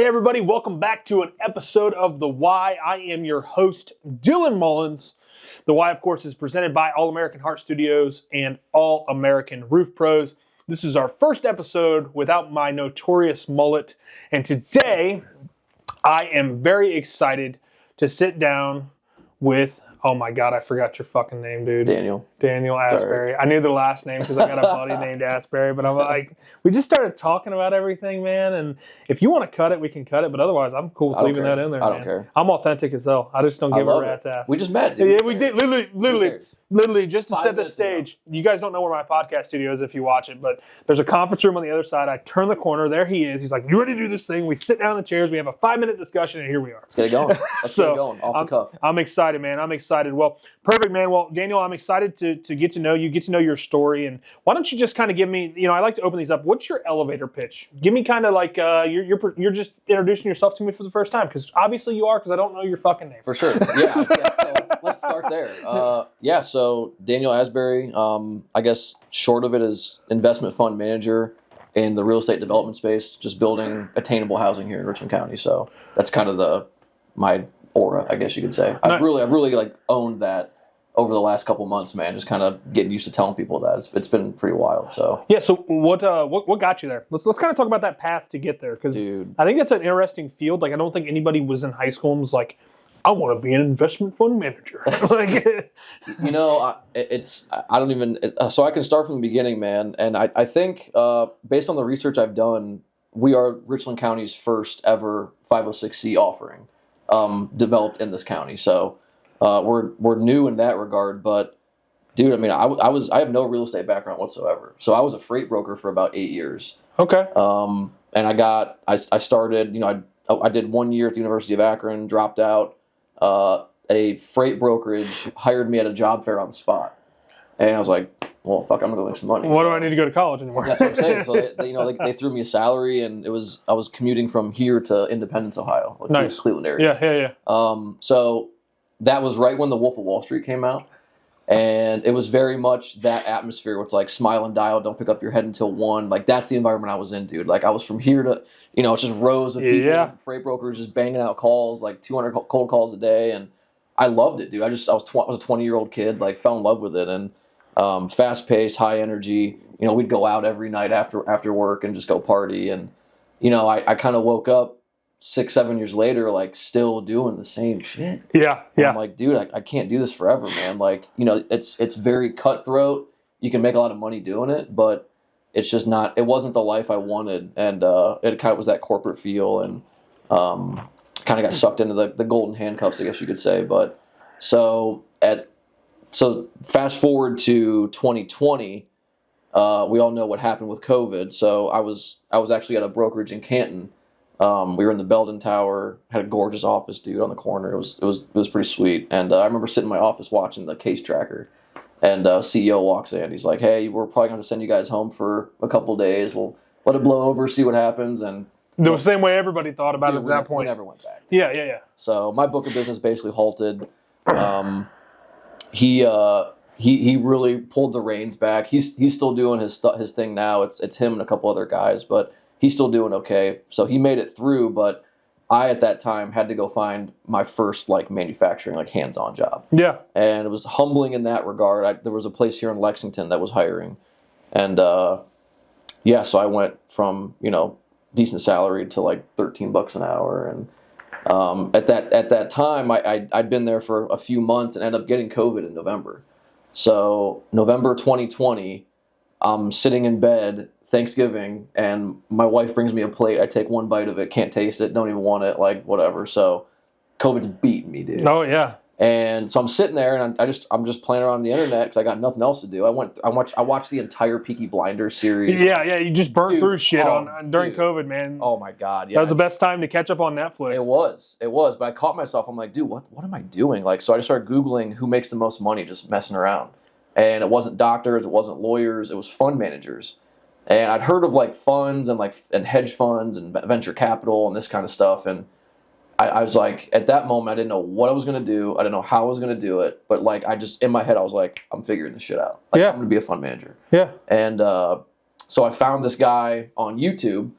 Hey everybody, welcome back to an episode of The Why. I am your host, Dylan Mullins. The Why, of course, is presented by All American Heart Studios and All American Roof Pros. This is our first episode without my notorious mullet. And today, I am very excited to sit down with, oh my God, I forgot your fucking name, dude. Daniel Asbury. Sorry. I knew the last name because I got a buddy named Asbury, but I'm like, we just started talking about everything, man. And if you want to cut it, we can cut it. But otherwise, I'm cool with leaving that in there. I don't care. I'm authentic as hell. I just don't give a rat's ass. We just met, dude. Yeah, we did. Literally, just to set the stage. You guys don't know where my podcast studio is if you watch it, but there's a conference room on the other side. I turn the corner. There he is. He's like, "You ready to do this thing?" We sit down in the chairs. We have a 5-minute discussion, and here we are. Let's get it going. Let's get it going off the cuff. I'm excited, man. I'm excited. Well, perfect, man. Well, Daniel, I'm excited to get to know you, get to know your story, and why don't you just kind of give me, I like to open these up. What's your elevator pitch? Give me kind of like you're just introducing yourself to me for the first time, because obviously you are, because I don't know your fucking name. For sure. Yeah. So let's start there. So Daniel Asbury, I guess short of it is investment fund manager in the real estate development space, just building attainable housing here in Richland County. So that's kind of my aura, I guess you could say. I've really like owned that over the last couple months, man. Just kind of getting used to telling people that it's been pretty wild. So yeah. So what got you there? Let's kind of talk about that path to get there, because I think that's an interesting field. Like, I don't think anybody was in high school and was like, I want to be an investment fund manager. So I can start from the beginning, man. And I think based on the research I've done, we are Richland County's first ever 506c offering developed in this county. So we're new in that regard. But dude, I mean, I have no real estate background whatsoever. So I was a freight broker for about 8 years. Okay. And I started, I did 1 year at the University of Akron, dropped out. A freight brokerage hired me at a job fair on the spot, and I was like, "Well, fuck, I'm gonna go make some money." Do I need to go to college anymore? That's what I'm saying. So they threw me a salary, and I was commuting from here to Independence, Ohio, like nice. Cleveland area. Yeah. So that was right when The Wolf of Wall Street came out, and it was very much that atmosphere where it's like smile and dial, don't pick up your head until 1. Like, that's the environment I was in, dude. Like, I was from here to, it's just rows of people, freight brokers just banging out calls, like 200 cold calls a day, and I loved it, dude. I was a 20-year-old kid, like, fell in love with it, and fast paced, high energy. We'd go out every night after work and just go party, and I kind of woke up 6-7 years later, like, still doing the same shit. Yeah. And I'm like, dude, I can't do this forever, man. Like, it's very cutthroat. You can make a lot of money doing it, but it's just not. It wasn't the life I wanted, and it kind of was that corporate feel, and kind of got sucked into the golden handcuffs, I guess you could say. But so fast forward to 2020, we all know what happened with COVID. So I was actually at a brokerage in Canton. We were in the Belden Tower, had a gorgeous office, dude, on the corner. It was pretty sweet. And I remember sitting in my office watching the case tracker, and CEO walks in. He's like, "Hey, we're probably going to send you guys home for a couple of days. We'll let it blow over, see what happens." And the same way everybody thought about it at that point. We never went back. Yeah. So my book of business basically halted. He really pulled the reins back. He's still doing his thing now. It's him and a couple other guys, but he's still doing okay. So he made it through, but I, at that time, had to go find my first, like, manufacturing, like, hands-on job. Yeah. And it was humbling in that regard. There was a place here in Lexington that was hiring. And, so I went from, decent salary to, like, $13 an hour. And at that time, I'd been there for a few months and ended up getting COVID in November. So November 2020, I'm sitting in bed, Thanksgiving, and my wife brings me a plate. I take one bite of it, can't taste it, don't even want it, like, whatever. So COVID's beating me, dude. Oh yeah. And so I'm sitting there, and I'm just playing around on the internet because I got nothing else to do. I watched the entire Peaky Blinders series. Yeah. You just burned through shit during COVID, man. Oh my God, yeah. That was the best time to catch up on Netflix. It was. But I caught myself. I'm like, dude, what am I doing? Like, so I just started Googling who makes the most money just messing around, and it wasn't doctors, it wasn't lawyers, it was fund managers. And I'd heard of, like, funds and hedge funds and venture capital and this kind of stuff, and I was like, at that moment, I didn't know what I was going to do. I didn't know how I was going to do it. But, like, in my head, I was like, I'm figuring this shit out. Like, I'm going to be a fund manager. Yeah. And so I found this guy on YouTube,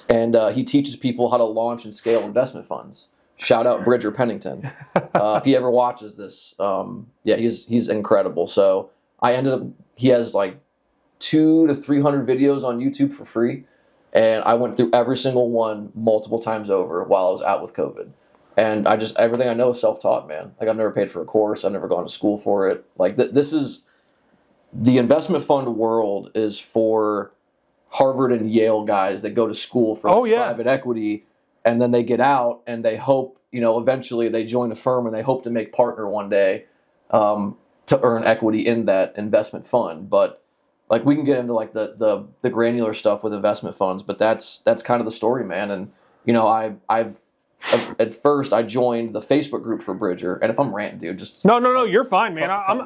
and he teaches people how to launch and scale investment funds. Shout out Bridger Pennington. If he ever watches this, he's incredible. So he has like 200 to 300 videos on YouTube for free. And I went through every single one multiple times over while I was out with COVID. And everything I know is self-taught, man. Like, I've never paid for a course. I've never gone to school for it. Like, this is, the investment fund world is for Harvard and Yale guys that go to school for private equity, and then they get out and they hope, eventually they join a firm and they hope to make partner one day to earn equity in that investment fund. But like, we can get into like the granular stuff with investment funds, but that's kind of the story, man. And I've at first I joined the Facebook group for Bridger, and if I'm ranting, dude, just no, you're fine, man. I'm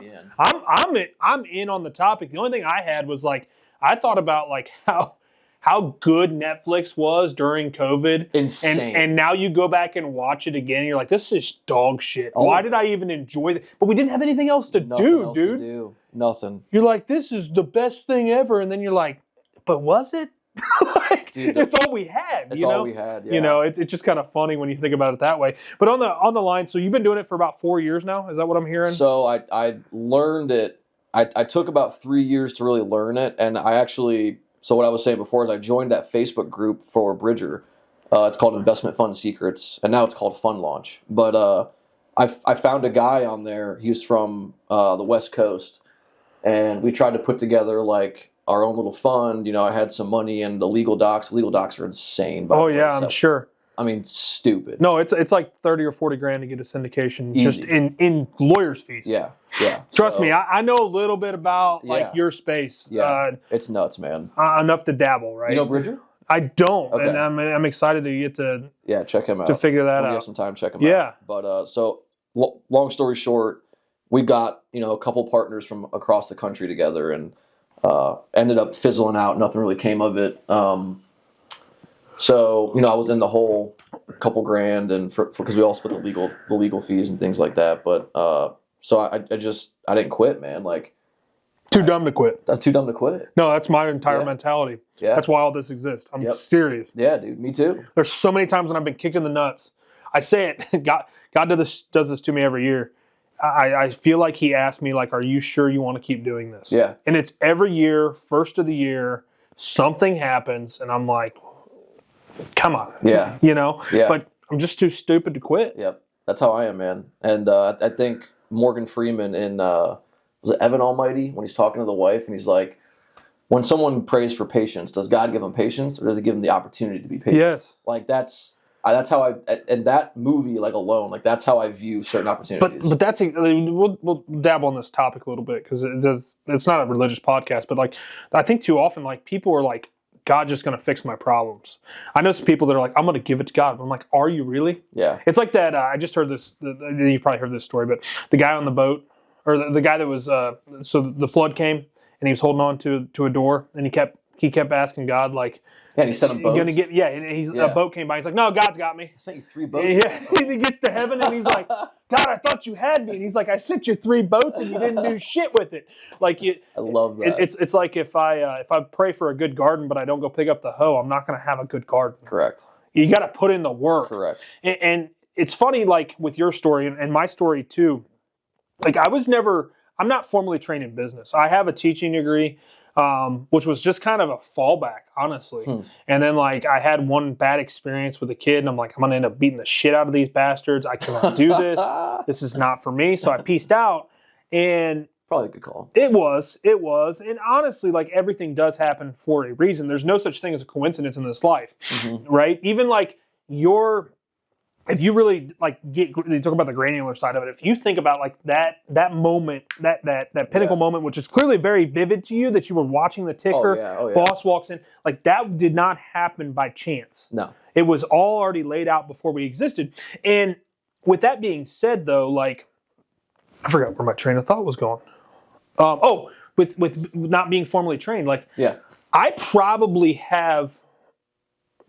in on the topic. The only thing I had was like, I thought about like how good Netflix was during COVID. Insane. And now you go back and watch it again, and you're like, this is dog shit. Why did I even enjoy it? But we didn't have anything else to do, dude. Nothing. You're like, this is the best thing ever, and then you're like, but was it? Like, dude, it's all we had. It's all we had. Yeah. It's just kind of funny when you think about it that way. But on the line, so you've been doing it for about 4 years now. Is that what I'm hearing? So I learned it. I took about 3 years to really learn it, and so what I was saying before is I joined that Facebook group for Bridger. It's called Investment Fund Secrets, and now it's called Fund Launch. But I found a guy on there. He was from the West Coast, and we tried to put together like our own little fund. I had some money and the legal docs. Legal docs are insane. I'm sure. I mean, stupid. No, it's like 30 or 40 grand to get a syndication. Easy. Just in lawyers' fees. Yeah. Trust me, I know a little bit about like your space. Yeah, it's nuts, man. Enough to dabble, right? You know Bridger? I don't, okay. And I'm excited to get to check him out to figure that when out. You have some time, check him out. But so long story short, we got a couple partners from across the country together, and ended up fizzling out. Nothing really came of it. So I was in the hole a couple grand, and because we all split the legal fees and things like that. But so I didn't quit, man. Like, too dumb to quit. That's too dumb to quit. No, that's my entire mentality. Yeah. That's why all this exists. I'm serious. Yeah, dude. Me too. There's so many times when I've been kicked in the nuts. I say it. God does this to me every year. I feel like he asked me, like, are you sure you want to keep doing this? Yeah. And it's every year, first of the year, something happens, and I'm like, come on. Yeah. Yeah. But I'm just too stupid to quit. Yep. That's how I am, man. And I think Morgan Freeman in, was it Evan Almighty, when he's talking to the wife, and he's like, when someone prays for patience, does God give them patience, or does he give them the opportunity to be patient? Yes. Like, that's how and that movie, like, alone, like, that's how I view certain opportunities. But that's, we'll dabble on this topic a little bit, because it's not a religious podcast, but like, I think too often, like, people are like, God's just going to fix my problems. I know some people that are like, I'm going to give it to God. But I'm like, are you really? Yeah. It's like that. I just heard this. You probably heard this story, but the guy on the boat, or the guy that was, so the flood came and he was holding on to a door, and he kept asking God, like, and he sent him boats. A boat came by. He's like, no, God's got me. I sent you 3 boats. Yeah, he gets to heaven and he's like, God, I thought you had me. And he's like, I sent you 3 boats and you didn't do shit with it. Like, I love that. It's like if I pray for a good garden but I don't go pick up the hoe, I'm not going to have a good garden. Correct. You got to put in the work. Correct. And it's funny, like with your story and my story too. Like, I'm not formally trained in business. I have a teaching degree. Which was just kind of a fallback, honestly. And then, like, I had one bad experience with a kid, and I'm like, I'm going to end up beating the shit out of these bastards. I cannot do this. This is not for me. So I peaced out. And probably a good call. It was. And honestly, like, everything does happen for a reason. There's no such thing as a coincidence in this life, right? Even, like, if you really like you talk about the granular side of it, if you think about like that moment, that pinnacle moment, which is clearly very vivid to you, that you were watching the ticker, boss walks in, like that did not happen by chance. No. It was all already laid out before we existed. And with that being said though, like, I forgot where my train of thought was going. With not being formally trained, like, I probably have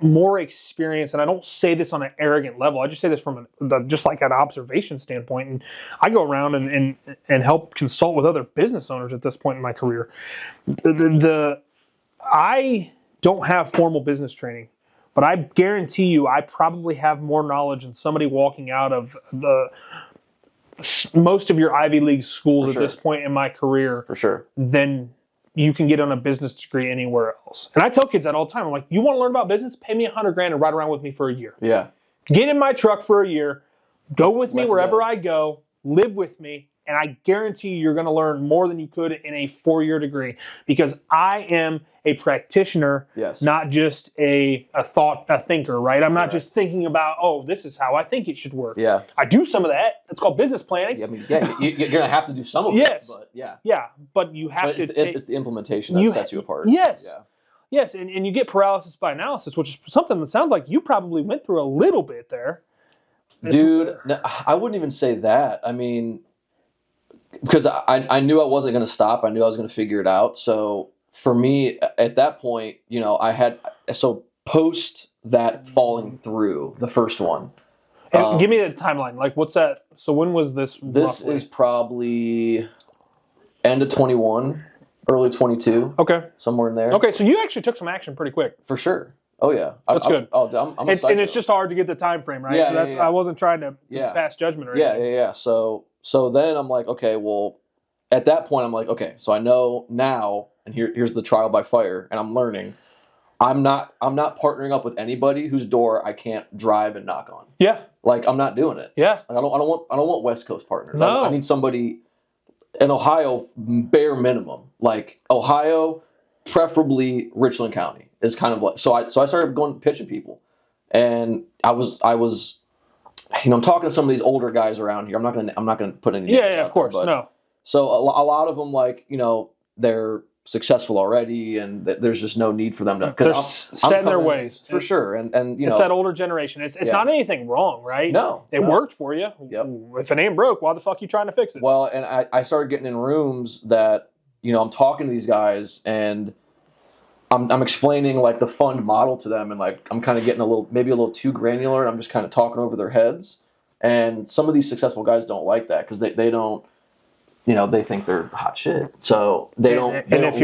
more experience, and I don't say this on an arrogant level. I just say this from just like an observation standpoint. And I go around and help consult with other business owners at this point in my career. I don't have formal business training. but I guarantee you I probably have more knowledge than somebody walking out of most of your Ivy League schools at this point in my career For sure. than you can get on a business degree anywhere else. And I tell kids that all the time. I'm like, you want to learn about business? Pay me $100,000 and ride around with me for a year. Yeah. Get in my truck for a year. Go with me wherever I go. Live with me. And I guarantee you're going to learn more than you could in a 4-year degree because I am a practitioner, not just a thinker, right? I'm not just thinking about, oh, this is how I think it should work. Yeah. I do some of that. It's called business planning. Yeah, I mean, you're going to have to do some of it. But yeah. Yeah, but you have to it's the implementation that sets you apart. Yes. Yeah. Yes, and you get paralysis by analysis, which is something that sounds like you probably went through a little bit there. Dude, I wouldn't even say that. I mean, because I knew I wasn't going to stop. I knew I was going to figure it out. So for me, at that point, post that falling through, the first one. And give me the timeline. Like, what's that? So when was this? This roughly? is probably end of 21, early 22. Okay. Somewhere in there. Okay, so you actually took some action pretty quick. For sure. Oh, yeah. That's good. I'm a psycho. And it's just hard to get the time frame, right? Yeah, so I wasn't trying to pass judgment or anything. Yeah. So then I'm like, okay, well, at that point, I'm like, okay, so I know now, and here's the trial by fire, and I'm learning. I'm not partnering up with anybody whose door I can't drive and knock on. Yeah. Like, I'm not doing it. Yeah. Like, I don't want West Coast partners. No. I need somebody in Ohio, bare minimum. Like, Ohio, preferably Richland County is kind of like, so I started going pitching people, and I was I'm talking to some of these older guys around here. I'm not gonna put any names out of course, there, but, no. So a lot of them, like, they're successful already, and there's just no need for them to, because set in their ways for sure. And it's that older generation. It's not anything wrong, right? No, it worked for you. Yep. If it ain't broke, why the fuck are you trying to fix it? Well, and I started getting in rooms that I'm talking to these guys, and I'm explaining like the fund model to them, and like I'm kind of getting maybe a little too granular, and I'm just kind of talking over their heads. And some of these successful guys don't like that because they don't, they think they're hot shit. So they don't. And if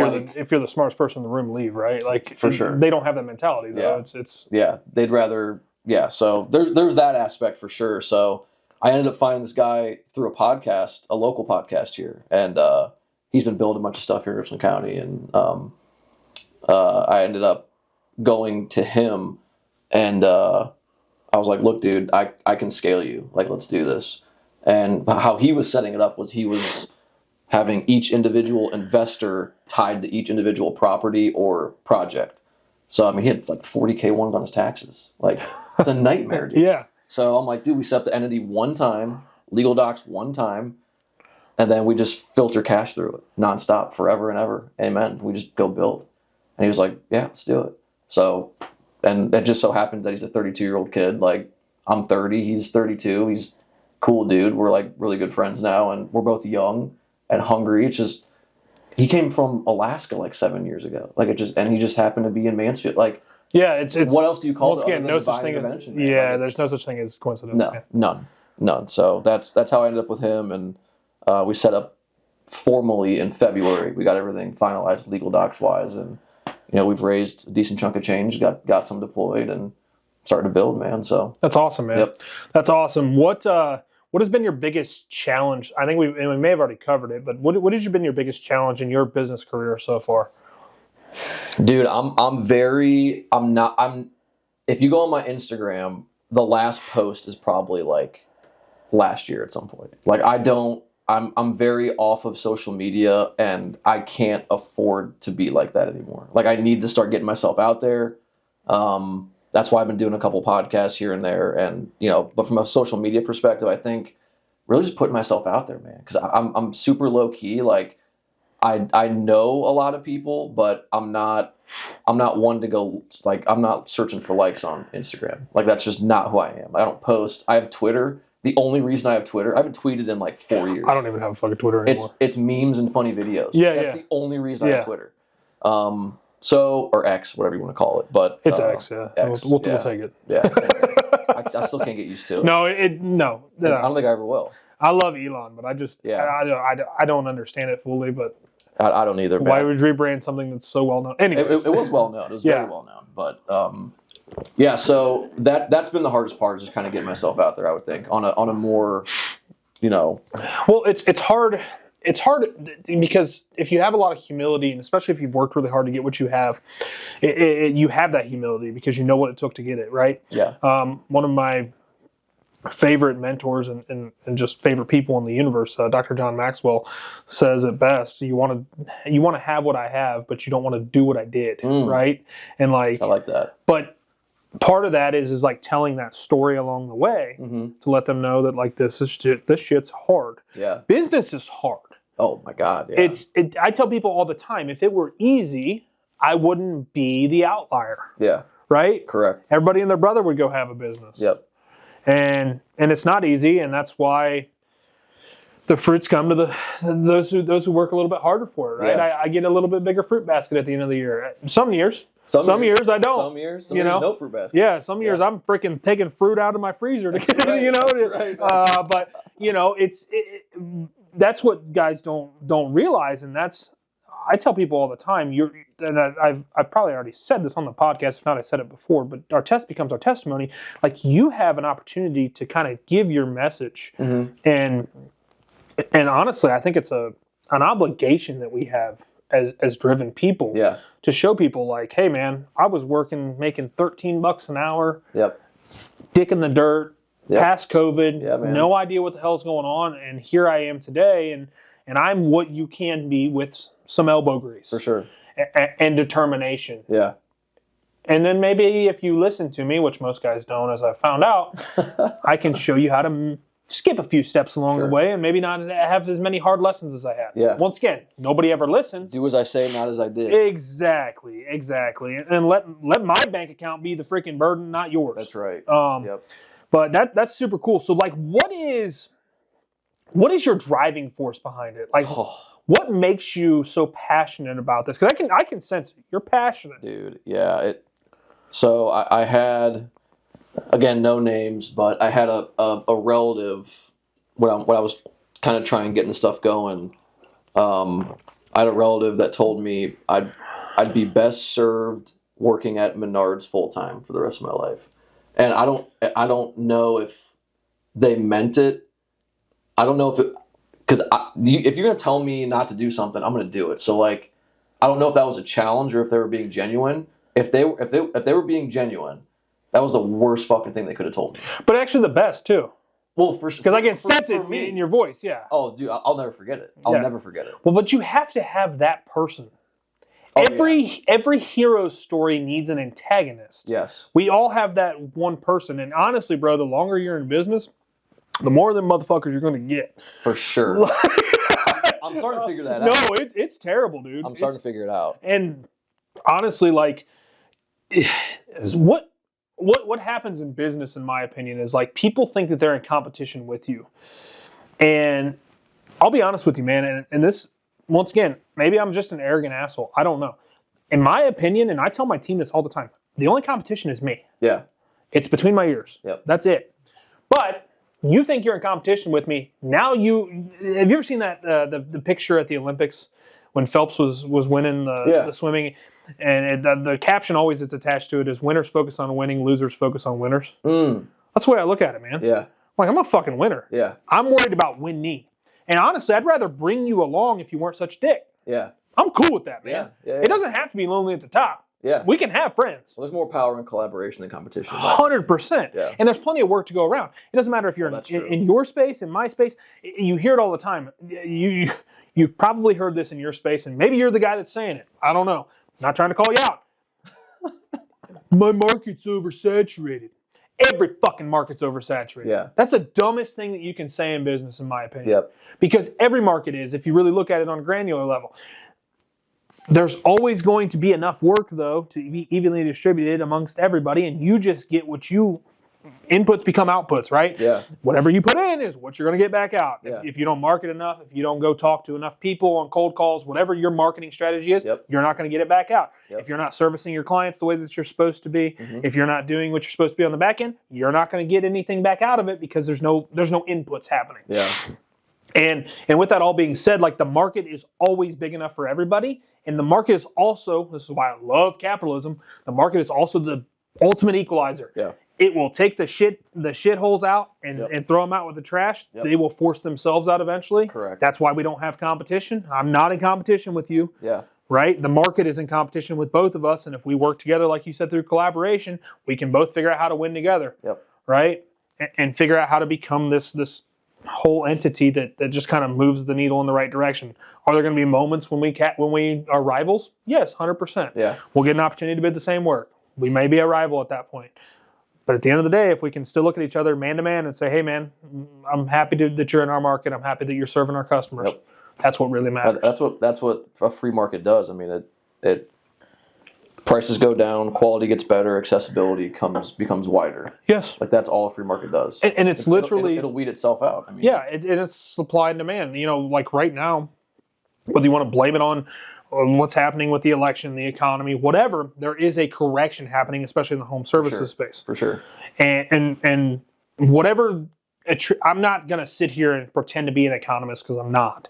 you're the smartest person in the room, leave, right? Like, for sure, they don't have that mentality though. Yeah. They'd rather So there's that aspect for sure. So I ended up finding this guy through a podcast, a local podcast here, and he's been building a bunch of stuff here in Richland County, and I ended up going to him, and I was like, look, dude, I can scale you. Like, let's do this. And how he was setting it up was he was having each individual investor tied to each individual property or project. So, I mean, he had like 40K ones on his taxes. Like, it's a nightmare, dude. Yeah. So I'm like, dude, we set up the entity one time, legal docs one time, and then we just filter cash through it nonstop, forever and ever. Amen. We just go build. And he was like, yeah, let's do it. So, and it just so happens that he's a 32-year-old kid. Like, I'm 30, he's 32. He's a cool dude. We're like really good friends now, and we're both young and hungry. It's just, he came from Alaska like 7 years ago. Like, and he just happened to be in Mansfield. Like, yeah, it's what else do you call it? Again, no such thing as, there's no such thing as coincidence. No, none. So that's how I ended up with him, and we set up formally in February. We got everything finalized, legal docs wise, and we've raised a decent chunk of change, got some deployed, and started to build, man. So that's awesome, man. Yep. That's awesome. What has been your biggest challenge? I think we may have already covered it, but what has been your biggest challenge in your business career so far? Dude, if you go on my Instagram, the last post is probably like last year at some point. Like, I'm very off of social media, and I can't afford to be like that anymore. Like, I need to start getting myself out there. That's why I've been doing a couple podcasts here and there, and but from a social media perspective, I think really just putting myself out there, man, because I'm super low key. Like, I know a lot of people, but I'm not one to go, like, I'm not searching for likes on Instagram. Like, that's just not who I am. I don't post. I have Twitter. The only reason I have Twitter, I haven't tweeted in like 4 years. I don't even have a fucking Twitter anymore. It's memes and funny videos. That's the only reason I have Twitter. Or X, whatever you want to call it. But it's X, yeah. X, we'll take it. Yeah. I still can't get used to it. No. I don't think I ever will. I love Elon, but I just I don't understand it fully. But I don't either. Why would you rebrand something that's so well known? Anyways. It was well known. It was very well known. But yeah, so that's been the hardest part, is just kind of getting myself out there, I would think, on a more, Well, it's hard. It's hard because if you have a lot of humility, and especially if you've worked really hard to get what you have, you have that humility because you know what it took to get it, right? Yeah. One of my favorite mentors and just favorite people in the universe, Dr. John Maxwell, says it best: you want to have what I have, but you don't want to do what I did, right? And I like that. But part of that is like telling that story along the way to let them know that this shit's hard. Yeah. Business is hard. Oh my God. Yeah. I tell people all the time, if it were easy, I wouldn't be the outlier. Yeah. Right? Correct. Everybody and their brother would go have a business. Yep. And it's not easy, and that's why the fruits come to those who work a little bit harder for it, right? Yeah. I get a little bit bigger fruit basket at the end of the year. Some years I don't. Some years no fruit basket. Yeah, some years I'm freaking taking fruit out of my freezer to get right. Right. But that's what guys don't realize, and I tell people all the time. I've probably already said this on the podcast. If not, I said it before. But our test becomes our testimony. Like, you have an opportunity to kind of give your message, and honestly, I think it's an obligation that we have as driven people. Yeah. To show people, like, hey man, I was making $13 an hour. Yep. Dick in the dirt. Yep. Past COVID, no idea what the hell's going on, and here I am today, and I'm what you can be with some elbow grease. For sure. And determination. Yeah. And then maybe if you listen to me, which most guys don't, as I found out, I can show you how to skip a few steps along the way and maybe not have as many hard lessons as I had. Yeah. Once again, nobody ever listens. Do as I say, not as I did. Exactly. And let my bank account be the freaking burden, not yours. That's right. Yep. But that's super cool. So, like, what is your driving force behind it? Like, what makes you so passionate about this? Because I can sense it. You're passionate, dude. Yeah. So I had, again, no names, but I had a relative when I was kind of trying getting stuff going. I had a relative that told me I'd be best served working at Menards full time for the rest of my life. And I don't know if they meant it. I don't know because if you're gonna tell me not to do something, I'm gonna do it. So, like, I don't know if that was a challenge or if they were being genuine. If they were being genuine, that was the worst fucking thing they could have told me. But actually, the best too. Well, for sure, because I can sense it in your voice. Yeah. Oh, dude, I'll never forget it. I'll never forget it. Well, but you have to have that person. Every hero's story needs an antagonist. Yes. We all have that one person. And honestly, bro, the longer you're in business, the more of them motherfuckers you're going to get. For sure. I'm starting to figure that out. No, it's terrible, dude. I'm starting to figure it out. And honestly, like, what happens in business, in my opinion, is like people think that they're in competition with you. And I'll be honest with you, man, and this, once again, maybe I'm just an arrogant asshole. I don't know. In my opinion, and I tell my team this all the time, the only competition is me. Yeah. It's between my ears. Yep. That's it. But you think you're in competition with me. Now have you ever seen that the picture at the Olympics when Phelps was winning the swimming? And the caption always that's attached to it is winners focus on winning, losers focus on winners. That's the way I look at it, man. Yeah. Like, I'm a fucking winner. Yeah. I'm worried about winning. And honestly, I'd rather bring you along if you weren't such a dick. Yeah. I'm cool with that, man. Yeah. It doesn't have to be lonely at the top. Yeah. We can have friends. Well, there's more power in collaboration than competition. 100%. Yeah. And there's plenty of work to go around. It doesn't matter if you're in your space, in my space. You hear it all the time. You've probably heard this in your space, and maybe you're the guy that's saying it. I don't know. Not trying to call you out. My market's oversaturated. Every fucking market's oversaturated. Yeah. That's the dumbest thing that you can say in business, in my opinion. Yep. Because every market is, if you really look at it on a granular level. There's always going to be enough work, though, to be evenly distributed amongst everybody, and you just get what you... Inputs become outputs, right? Yeah. Whatever you put in is what you're going to get back out. Yeah. If you don't market enough, if you don't go talk to enough people on cold calls, whatever your marketing strategy is, you're not going to get it back out. Yep. If you're not servicing your clients the way that you're supposed to be, if you're not doing what you're supposed to be on the back end, you're not going to get anything back out of it because there's no inputs happening. Yeah. And with that all being said, like the market is always big enough for everybody. And the market is also, this is why I love capitalism, the market is also the ultimate equalizer. Yeah. It will take the shitholes out and throw them out with the trash. Yep. They will force themselves out eventually. Correct. That's why we don't have competition. I'm not in competition with you. Yeah. Right? The market is in competition with both of us. And if we work together, like you said, through collaboration, we can both figure out how to win together. Yep. Right? And figure out how to become this whole entity that just kind of moves the needle in the right direction. Are there going to be moments when we are rivals? Yes, 100%. Yeah. We'll get an opportunity to bid the same work. We may be a rival at that point. But at the end of the day, if we can still look at each other man to man and say, hey, man, I'm happy that you're in our market. I'm happy that you're serving our customers. Yep. That's what really matters. That's what a free market does. I mean, it prices go down, quality gets better, accessibility becomes wider. Yes. Like that's all a free market does. And it's literally... It'll weed itself out. I mean, yeah, and it's supply and demand. You know, like right now, whether you want to blame it on what's happening with the election, the economy, whatever, there is a correction happening, especially in the home services space. For sure. And whatever, I'm not going to sit here and pretend to be an economist because I'm not.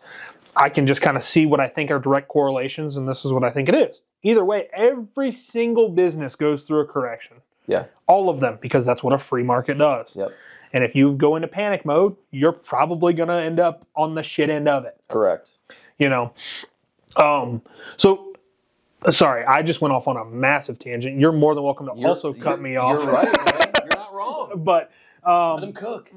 I can just kind of see what I think are direct correlations, and this is what I think it is. Either way, every single business goes through a correction. Yeah. All of them, because that's what a free market does. Yep. And if you go into panic mode, you're probably going to end up on the shit end of it. Correct. You know? So, sorry, I just went off on a massive tangent. You're more than welcome to also cut me off. You're right, man. You're not wrong. But let him cook.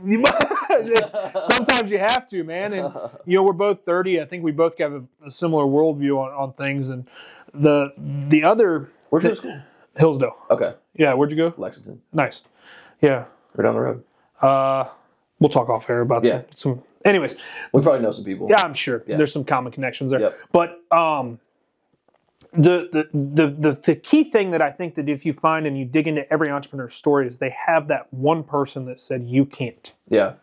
Sometimes you have to, man. And you know, we're both 30. I think we both have a similar worldview on things. And the other, where'd you go to school? Hillsdale. Okay. Yeah, where'd you go? Lexington. Nice. Yeah. Right down the road. We'll talk off air about some. Anyways, we probably know some people. Yeah, I'm sure there's some common connections there. Yep. But the key thing that I think that if you find and you dig into every entrepreneur's story is they have that one person that said you can't. Yeah.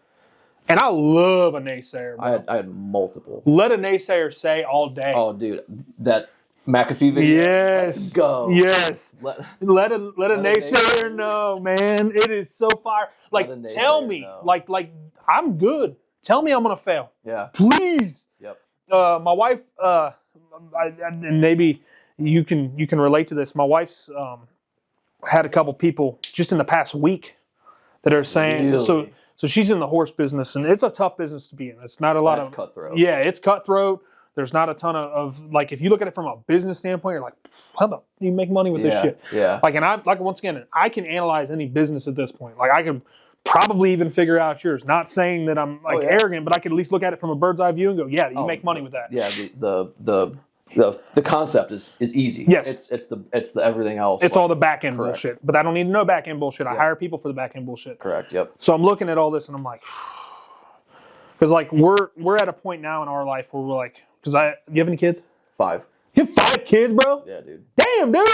And I love a naysayer. Bro. I had multiple. Let a naysayer say all day. Oh, dude, that McAfee video. Yes. Let's go. Yes. Let a naysayer know, man. It is so fire. Like, tell me, know. like I'm good. Tell me I'm gonna fail. Yeah. Please. Yep. My wife, and maybe you can relate to this. My wife's had a couple people just in the past week that are saying really? So she's in the horse business, and it's a tough business to be in. It's not a lot of cutthroat. Yeah, it's cutthroat. There's not a ton of like if you look at it from a business standpoint, you're like, how the you make money with this shit? Yeah. Like once again, I can analyze any business at this point. Like I can probably even figure out yours. Not saying that I'm arrogant, but I could at least look at it from a bird's eye view and go, yeah, you make money with that. Yeah, the concept is easy. Yes. It's the everything else. It's all the back end bullshit. But I don't need to know back end bullshit. I hire people for the back end bullshit. Correct. Yep. So I'm looking at all this and I'm like, because like we're at a point now in our life where we're like, do you have any kids? 5. You have 5 kids, bro? Yeah, dude. Damn, dude.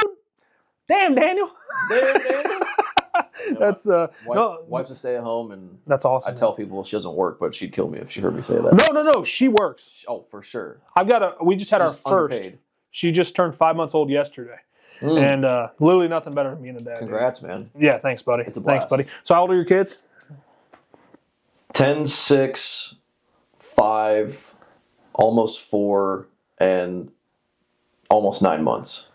Damn, Daniel. That's wife's a stay at home, and that's awesome. I tell people she doesn't work, but she'd kill me if she heard me say that. No, she works. Oh, for sure. We just had our first. Underpaid. She just turned 5 months old yesterday, and literally nothing better than being a dad. Congrats, dude. man. Yeah, thanks, buddy. It's a blast. Thanks, buddy. So how old are your kids? 10, 6, 5, almost 4, and almost 9 months.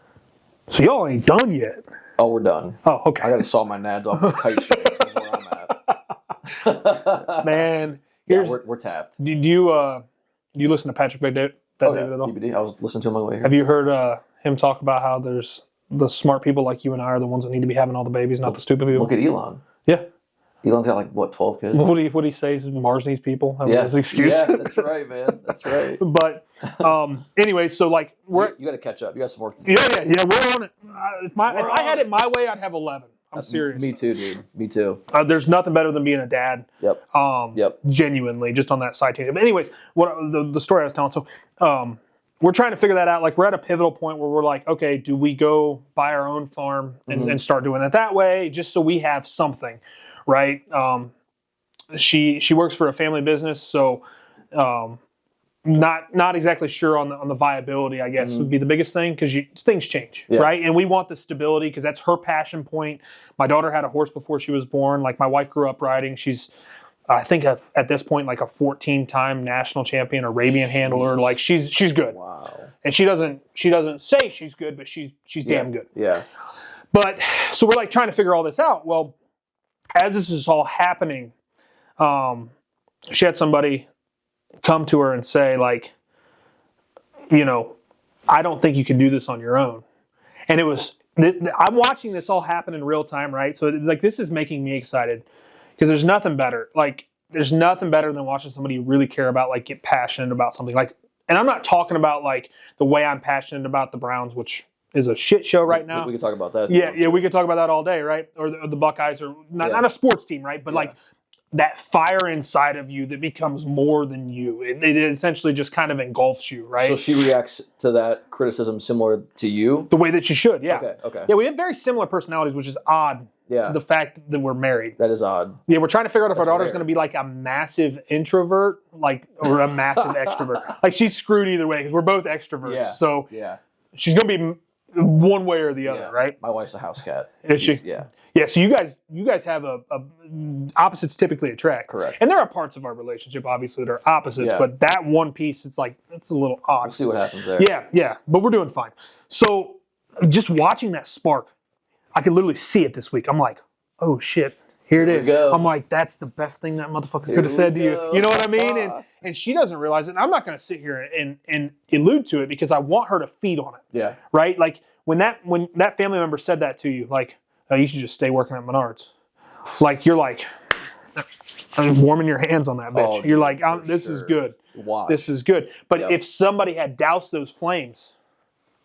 So y'all ain't done yet. Oh, we're done. Oh, okay. I got to saw my nads off a kite string. That's where I'm at. Man, we're tapped. Do you listen to Patrick Bet-David at all? PBD. I was listening to him on the way here. Have you heard him talk about how there's the smart people like you and I are the ones that need to be having all the babies, not the stupid people? Look at Elon. Yeah. Elon's got 12 kids? What do he say? Mars needs people? That was his excuse. Yeah, that's right, man. That's right. But anyway, so like you got to catch up. You got some work to do. Yeah, we're on it. If I had it my way, I'd have 11. I'm serious. Me too, dude. Me too. There's nothing better than being a dad. Yep. Genuinely, just on that side tangent. But anyways, what the story I was telling. So we're trying to figure that out. Like we're at a pivotal point where we're like, okay, do we go buy our own farm and start doing it that way, just so we have something, right? She works for a family business, so not exactly sure on the viability, I guess, would be the biggest thing, because things change, right? And we want the stability because that's her passion point. My daughter had a horse before she was born. Like my wife grew up riding. She's I think at this point, like a 14-time national champion Arabian handler. Like she's good. Wow. And she doesn't say she's good, but she's damn good. Yeah. But so we're like trying to figure all this out. Well, as this is all happening, she had somebody come to her and say, like, you know, I don't think you can do this on your own. And it was, I'm watching this all happen in real time, right? So like this is making me excited because there's nothing better. Like there's nothing better than watching somebody you really care about, like get passionate about something. Like, and I'm not talking about like the way I'm passionate about the Browns, which is a shit show right now. We could talk about that. Yeah, we could talk about that all day, right? Or the Buckeyes are not a sports team, right? But like that fire inside of you that becomes more than you. It essentially just kind of engulfs you, right? So she reacts to that criticism similar to you? The way that she should, yeah. Okay. Yeah, we have very similar personalities, which is odd. Yeah. The fact that we're married. That is odd. Yeah, we're trying to figure out if our daughter's rare. going to be like a massive introvert, like, or a massive extrovert. Like she's screwed either way because we're both extroverts. Yeah. So she's going to be one way or the other, right? My wife's a house cat. Is she? Yeah. Yeah, so you guys have a opposites typically attract. Correct. And there are parts of our relationship, obviously, that are opposites, but that one piece, it's like, it's a little odd. We'll see what happens there. Yeah, but we're doing fine. So just watching that spark, I could literally see it this week. I'm like, oh shit, here it is. Go. I'm like, that's the best thing that motherfucker could have said to you. You know what I mean? And she doesn't realize it. And I'm not going to sit here and allude to it because I want her to feed on it. Yeah. Right? Like when that family member said that to you, like, oh, you should just stay working at Menards. Like you're like, I'm warming your hands on that bitch. You're like, this is good. Watch. This is good. But if somebody had doused those flames,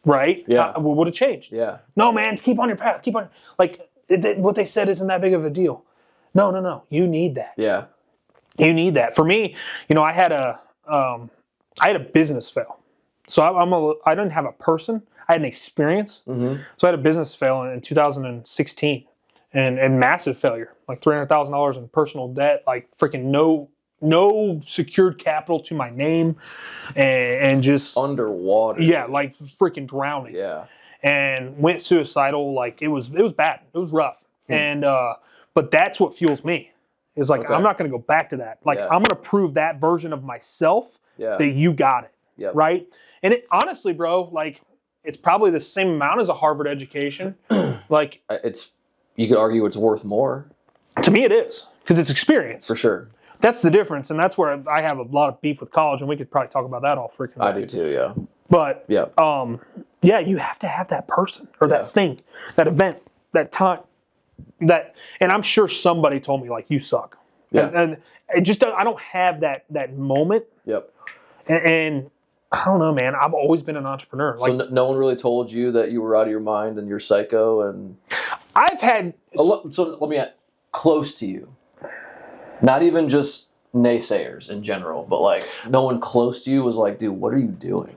right? Yeah. What would have changed? Yeah. No, man, keep on your path. Keep on. Like what they said isn't that big of a deal. No. You need that. Yeah. You need that. For me, you know, I had a business fail. So I didn't have a person. I had an experience. Mm-hmm. So I had a business fail in 2016 and massive failure, like $300,000 in personal debt, like freaking no secured capital to my name and just underwater. Yeah, like freaking drowning. Yeah. And went suicidal. Like it was bad. It was rough. And but that's what fuels me. Is like I'm not going to go back to that. Like I'm going to prove that version of myself that you got it. Yep. Right? And honestly, bro, like it's probably the same amount as a Harvard education. Like you could argue it's worth more. To me it is because it's experience. For sure. That's the difference, and that's where I have a lot of beef with college, and we could probably talk about that all freaking day. I do too, yeah. But you have to have that person or that thing, that event, that time, and I'm sure somebody told me like you suck. Yeah. And it just I don't have that moment. Yep. And I don't know, man. I've always been an entrepreneur. Like, so no one really told you that you were out of your mind and you're psycho and I've had so let me add, close to you. Not even just naysayers in general, but like no one close to you was like, dude, what are you doing?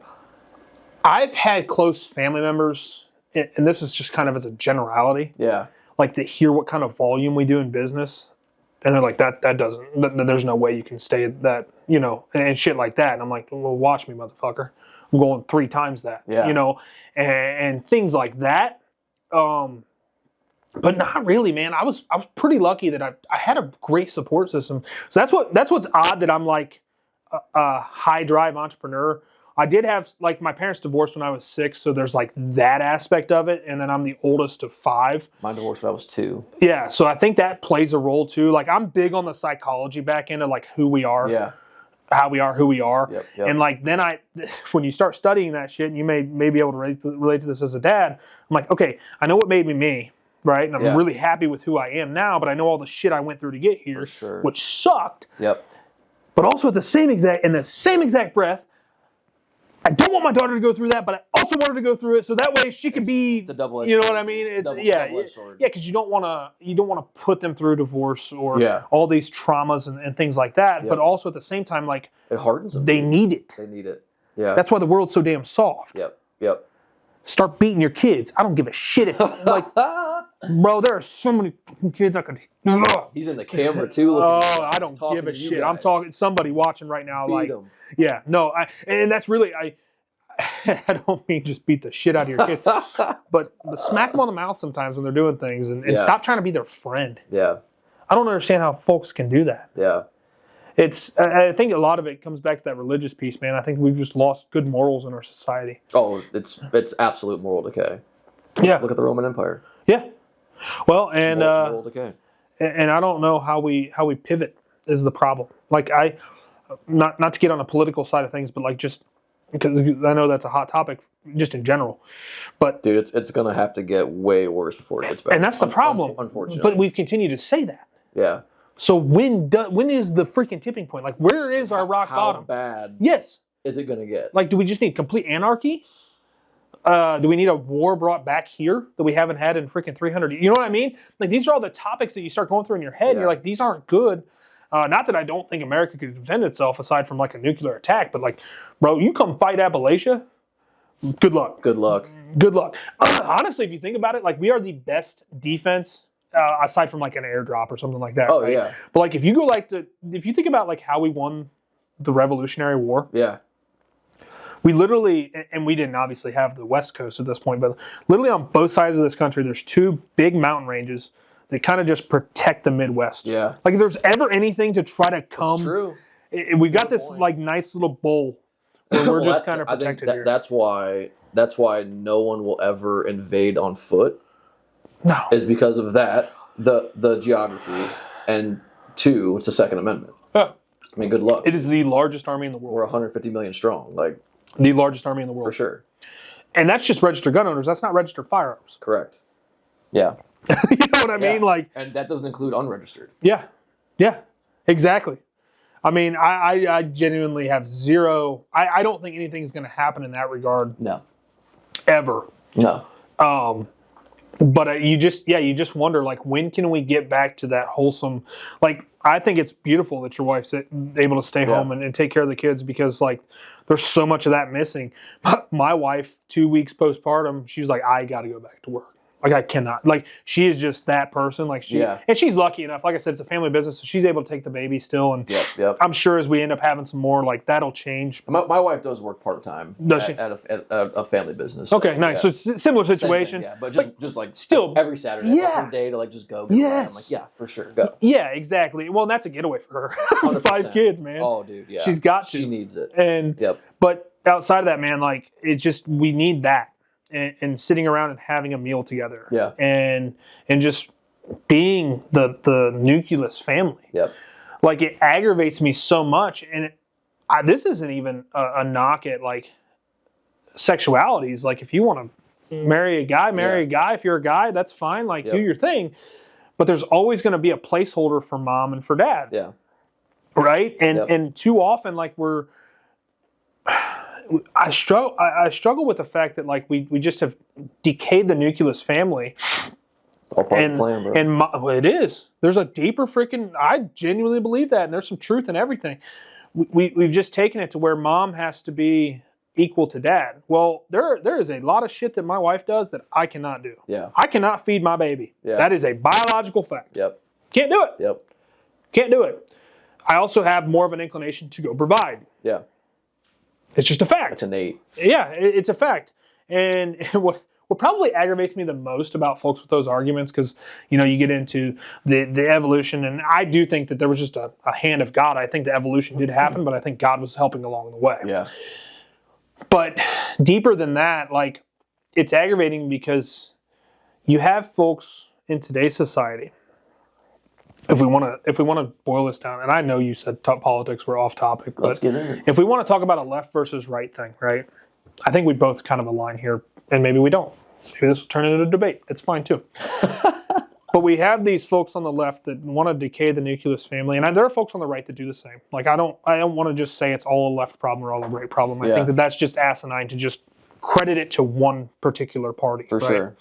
I've had close family members, and this is just kind of as a generality. Yeah. Like to hear what kind of volume we do in business. And they're like, that doesn't, there's no way you can stay at that, you know, and shit like that. And I'm like, well, watch me, motherfucker. I'm going 3 times that, you know, and things like that. But not really, man. I was pretty lucky that I had a great support system. So that's what's odd that I'm like a high drive entrepreneur. I did have like my parents divorced when I was 6, so there's like that aspect of it, and then I'm the oldest of 5. Mine divorced when I was 2. Yeah, so I think that plays a role too. Like I'm big on the psychology back end of like who we are, how we are, who we are, yep. And like then when you start studying that shit, and you may be able to relate to this as a dad. I'm like, okay, I know what made me me. Right, and I'm really happy with who I am now, but I know all the shit I went through to get here, for sure. Which sucked. Yep. But also in the same exact breath, I don't want my daughter to go through that, but I also want her to go through it, so that way she can be. It's a double-edged you know sword. what I mean? It's double-edged sword. Yeah, because you don't want to put them through divorce or all these traumas and things like that. But also at the same time, like it hardens them. They need it. They need it. Yeah. That's why the world's so damn soft. Yep. Start beating your kids. I don't give a shit if like. Bro, there are so many kids I could. He's in the camera too. I don't give a shit. I'm talking somebody watching right now. Beat him. Yeah, no, and that's really I don't mean just beat the shit out of your kids, but smack them on the mouth sometimes when they're doing things, and stop trying to be their friend. Yeah, I don't understand how folks can do that. Yeah, I think a lot of it comes back to that religious piece, man. I think we've just lost good morals in our society. Oh, it's absolute moral decay. Yeah. Look at the Roman Empire. Yeah. Well, and moral decay. And I don't know how we pivot is the problem. Like not to get on the political side of things, but like just because I know that's a hot topic just in general. But dude, it's gonna have to get way worse before it gets better. And that's the problem. Unfortunately. But we've continued to say that. Yeah. So when is the freaking tipping point? Like, where is our rock bottom? How bad? Yes. Is it gonna get? Like, do we just need complete anarchy? Do we need a war brought back here that we haven't had in freaking 300 years? You know what I mean? Like, these are all the topics that you start going through in your head. And you're like, these aren't good. Not that I don't think America could defend itself aside from like a nuclear attack, but like, bro, you come fight Appalachia, good luck. Good luck. Good luck. Honestly, if you think about it, like we are the best defense aside from like an airdrop or something like that. Oh, right? yeah. But like if you think about like how we won the Revolutionary War. Yeah. We literally, and we didn't obviously have the West Coast at this point, but literally on both sides of this country, there's two big mountain ranges that kind of just protect the Midwest. Yeah. Like if there's ever anything to try to come, it's true. We've got this like nice little bowl where we're just kind of I think protected here. That's why no one will ever invade on foot. No. Is because of that, the geography, and two, it's the Second Amendment. Yeah. I mean, good luck. It is the largest army in the world. We're 150 million strong, like the largest army in the world. For sure. And that's just registered gun owners. That's not registered firearms. Correct. Yeah. You know what I mean? Like, and that doesn't include unregistered. Yeah. Yeah. Exactly. I mean, I genuinely have zero. I don't think anything is going to happen in that regard. No. Ever. No. But you just wonder, like, when can we get back to that wholesome? Like, I think it's beautiful that your wife's able to stay home and take care of the kids because, like, there's so much of that missing. My wife, 2 weeks postpartum, she's like, I got to go back to work. Like, I cannot. Like, she is just that person. Like, and she's lucky enough. Like I said, it's a family business, so she's able to take the baby still. And I'm sure as we end up having some more, like, that'll change. My wife does work part-time at a family business. So, okay, nice. So similar situation. Thing, but just like still every Saturday, it's like her day to like just go. I'm like, yeah, for sure, go. Yeah, exactly. Well, and that's a getaway for her. 5 kids, man. Oh, dude, yeah. She's got to. She needs it. And but outside of that, man, like it's just we need that. And sitting around and having a meal together, and just being the nucleus family. Like it aggravates me so much, and this isn't even a knock at like sexualities. Like if you want to marry a guy, marry a guy. If you're a guy, that's fine. Like do your thing, but there's always going to be a placeholder for mom and for dad. Yeah, right. And too often, like I struggle with the fact that like we just have decayed the nucleus family. All part of the plan, bro. And it is. There's a deeper freaking. I genuinely believe that, and there's some truth in everything. We've just taken it to where mom has to be equal to dad. Well, there is a lot of shit that my wife does that I cannot do. Yeah. I cannot feed my baby. Yeah. That is a biological fact. Yep. Can't do it. Yep. Can't do it. I also have more of an inclination to go provide. Yeah. It's just a fact. It's innate. Yeah, it's a fact. And what probably aggravates me the most about folks with those arguments, because you get into the evolution, and I do think that there was just a hand of God. I think the evolution did happen, but I think God was helping along the way. Yeah. But deeper than that, like it's aggravating because you have folks in today's society. If we want to boil this down, and I know you said politics were off topic, but let's get in it. If we want to talk about a left versus right thing, right? I think we both kind of align here, and maybe we don't. Maybe this will turn into a debate. It's fine too. But we have these folks on the left that want to decay the nucleus family, and there are folks on the right that do the same. Like I don't want to just say it's all a left problem or all a right problem. I think that's just asinine to just credit it to one particular party. For sure.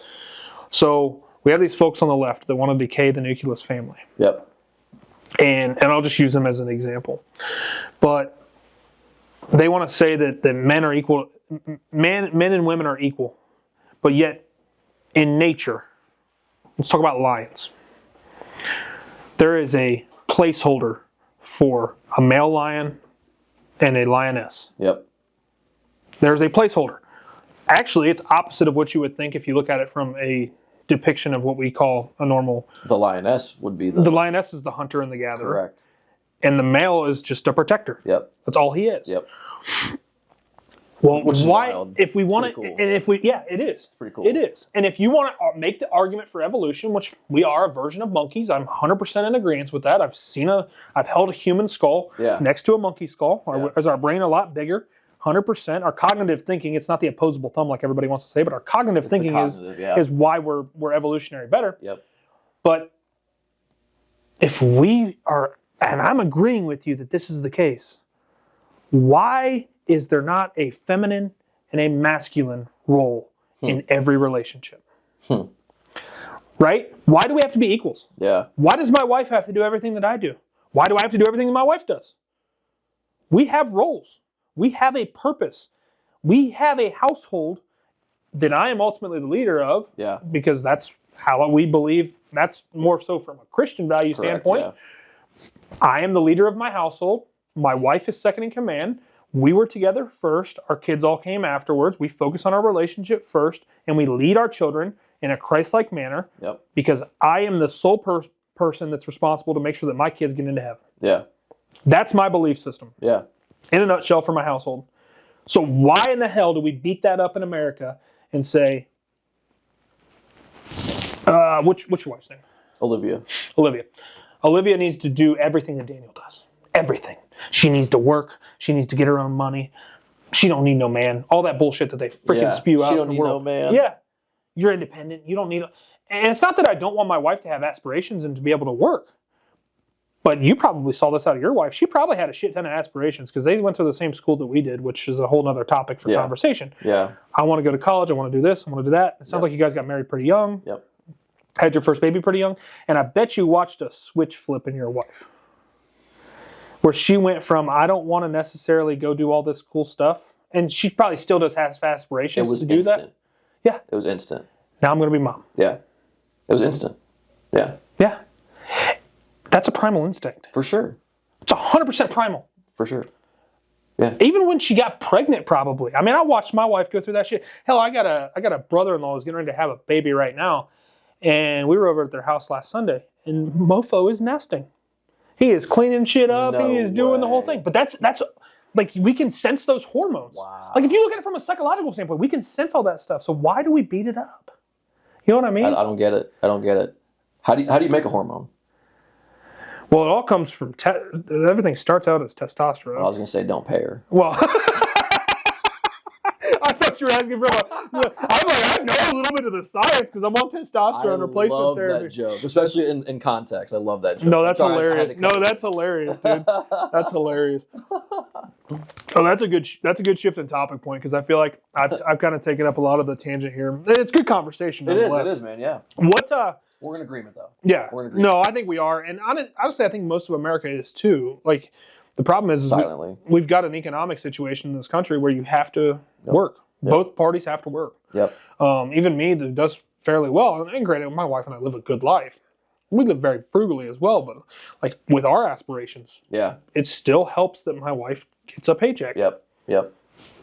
So we have these folks on the left that want to decay the nucleus family. Yep. And I'll just use them as an example. But they want to say that men are equal, men and women are equal. But yet, in nature, let's talk about lions. There is a placeholder for a male lion and a lioness. Yep. There's a placeholder. Actually, it's opposite of what you would think if you look at it from a depiction of what we call a normal. The lioness would be the lioness is the hunter and the gatherer. Correct. and the male is just a protector. Yep. That's all he is. Yep. Well, Which is why? wild. If we want to, cool. and if we, yeah, it is. It's pretty cool. It is. And if you want to make the argument for evolution, which we are a version of monkeys, I'm 100% in agreement with that. I've held a human skull next to a monkey skull. Is our brain a lot bigger? 100%. Our cognitive thinking, it's not the opposable thumb like everybody wants to say, but our cognitive thinking is why we're evolutionary better. Yep. But if we are, and I'm agreeing with you that this is the case, why is there not a feminine and a masculine role in every relationship? Right? Why do we have to be equals? Yeah. Why does my wife have to do everything that I do? Why do I have to do everything that my wife does? We have roles. We have a purpose. We have a household that I am ultimately the leader of. Yeah. Because that's how we believe. That's more so from a Christian value standpoint. Yeah. I am the leader of my household. My wife is second in command. We were together first. Our kids all came afterwards. We focus on our relationship first, and we lead our children in a Christ-like manner. Yep. Because I am the sole person that's responsible to make sure that my kids get into heaven. Yeah. That's my belief system. Yeah. In a nutshell, for my household. So why in the hell do we beat that up in America and say, what's your wife's name? Olivia. Olivia needs to do everything that Daniel does. Everything. She needs to work. She needs to get her own money. She don't need no man. All that bullshit that they freaking spew out in the world. She don't need no man. Yeah. You're independent. You don't need... And it's not that I don't want my wife to have aspirations and to be able to work. But you probably saw this out of your wife. She probably had a shit ton of aspirations because they went to the same school that we did, which is a whole other topic for conversation. Yeah. I want to go to college. I want to do this. I want to do that. It sounds like you guys got married pretty young. Yep. Had your first baby pretty young. And I bet you watched a switch flip in your wife. Where she went from, I don't want to necessarily go do all this cool stuff. And she probably still does have aspirations to do that. Yeah. It was instant. Now I'm going to be mom. Yeah. It was instant. Yeah. Yeah. That's a primal instinct. For sure. It's 100% primal. For sure. Yeah. Even when she got pregnant, probably. I mean, I watched my wife go through that shit. Hell, I got a brother-in-law who's getting ready to have a baby right now. And we were over at their house last Sunday. And Mofo is nesting. He is cleaning shit up. He is doing the whole thing. But that's like, we can sense those hormones. Wow. Like, if you look at it from a psychological standpoint, we can sense all that stuff. So why do we beat it up? You know what I mean? I don't get it. I don't get it. How do you make a hormone? Well, it all comes from everything starts out as testosterone. I was gonna say don't pay her. Well, I thought you were asking for. I'm like, I know a little bit of the science because I'm on testosterone replacement therapy. I love that joke, especially in context. I love that joke. No, that's hilarious. No, that's hilarious, dude. That's hilarious. Oh, that's a good shift in topic point because I feel like I've kind of taken up a lot of the tangent here. It's good conversation. It is, man. Yeah. What? We're in agreement, though. Yeah. We're in agreement. No, I think we are. And honestly, I think most of America is too. Like, the problem is silently. We've got an economic situation in this country where you have to work. Yep. Both parties have to work. Yep. Even me, that does fairly well. And granted, my wife and I live a good life. We live very frugally as well. But, like, with our aspirations, it still helps that my wife gets a paycheck. Yep.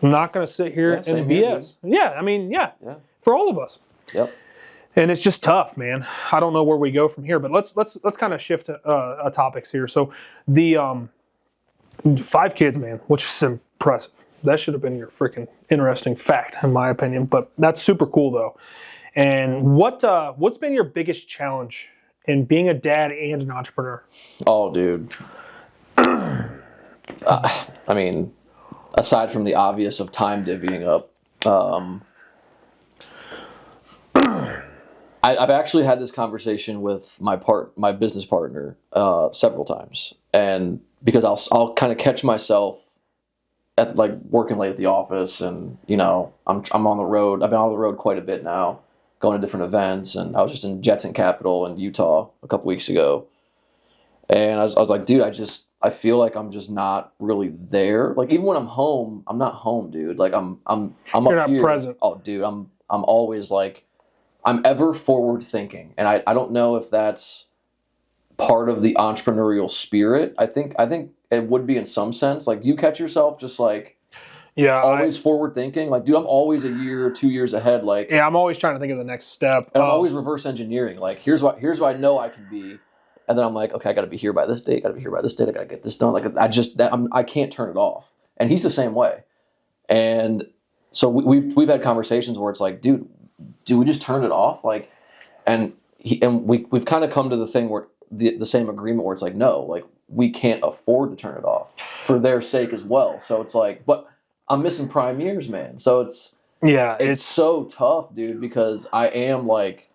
I'm not going to sit here and BS. Yeah, I mean, for all of us. Yep. And it's just tough, man. I don't know where we go from here, but let's kind of shift topics here. So the 5 kids, man, which is impressive. That should have been your freaking interesting fact, in my opinion. But that's super cool, though. And what's been your biggest challenge in being a dad and an entrepreneur? Oh, dude. I mean, aside from the obvious of time divvying up, I've actually had this conversation with my business partner several times, and because I'll kind of catch myself at like working late at the office, and I'm on the road. I've been on the road quite a bit now, going to different events, and I was just in Jetson Capital in Utah a couple weeks ago, and I was like, dude, I feel like I'm just not really there. Like even when I'm home, I'm not home, dude. Like I'm You're up not here. present. Oh, dude, I'm always like. I'm ever forward thinking, and I don't know if that's part of the entrepreneurial spirit. I think it would be in some sense. Like, do you catch yourself just like always forward thinking? Like, dude, I'm always a year or 2 years ahead. Like, I'm always trying to think of the next step. And I'm always reverse engineering. Like, here's what I know I can be, And then I'm like, okay, I got to be here by this date. I got to get this done. Like I can't turn it off. And he's the same way. And so we've had conversations where it's like, dude, do we just turn it off? Like, and we've kind of come to the thing where the same agreement where it's like, no, like we can't afford to turn it off for their sake as well. So it's like, but I'm missing prime years, man. So it's so tough, dude, because I am like,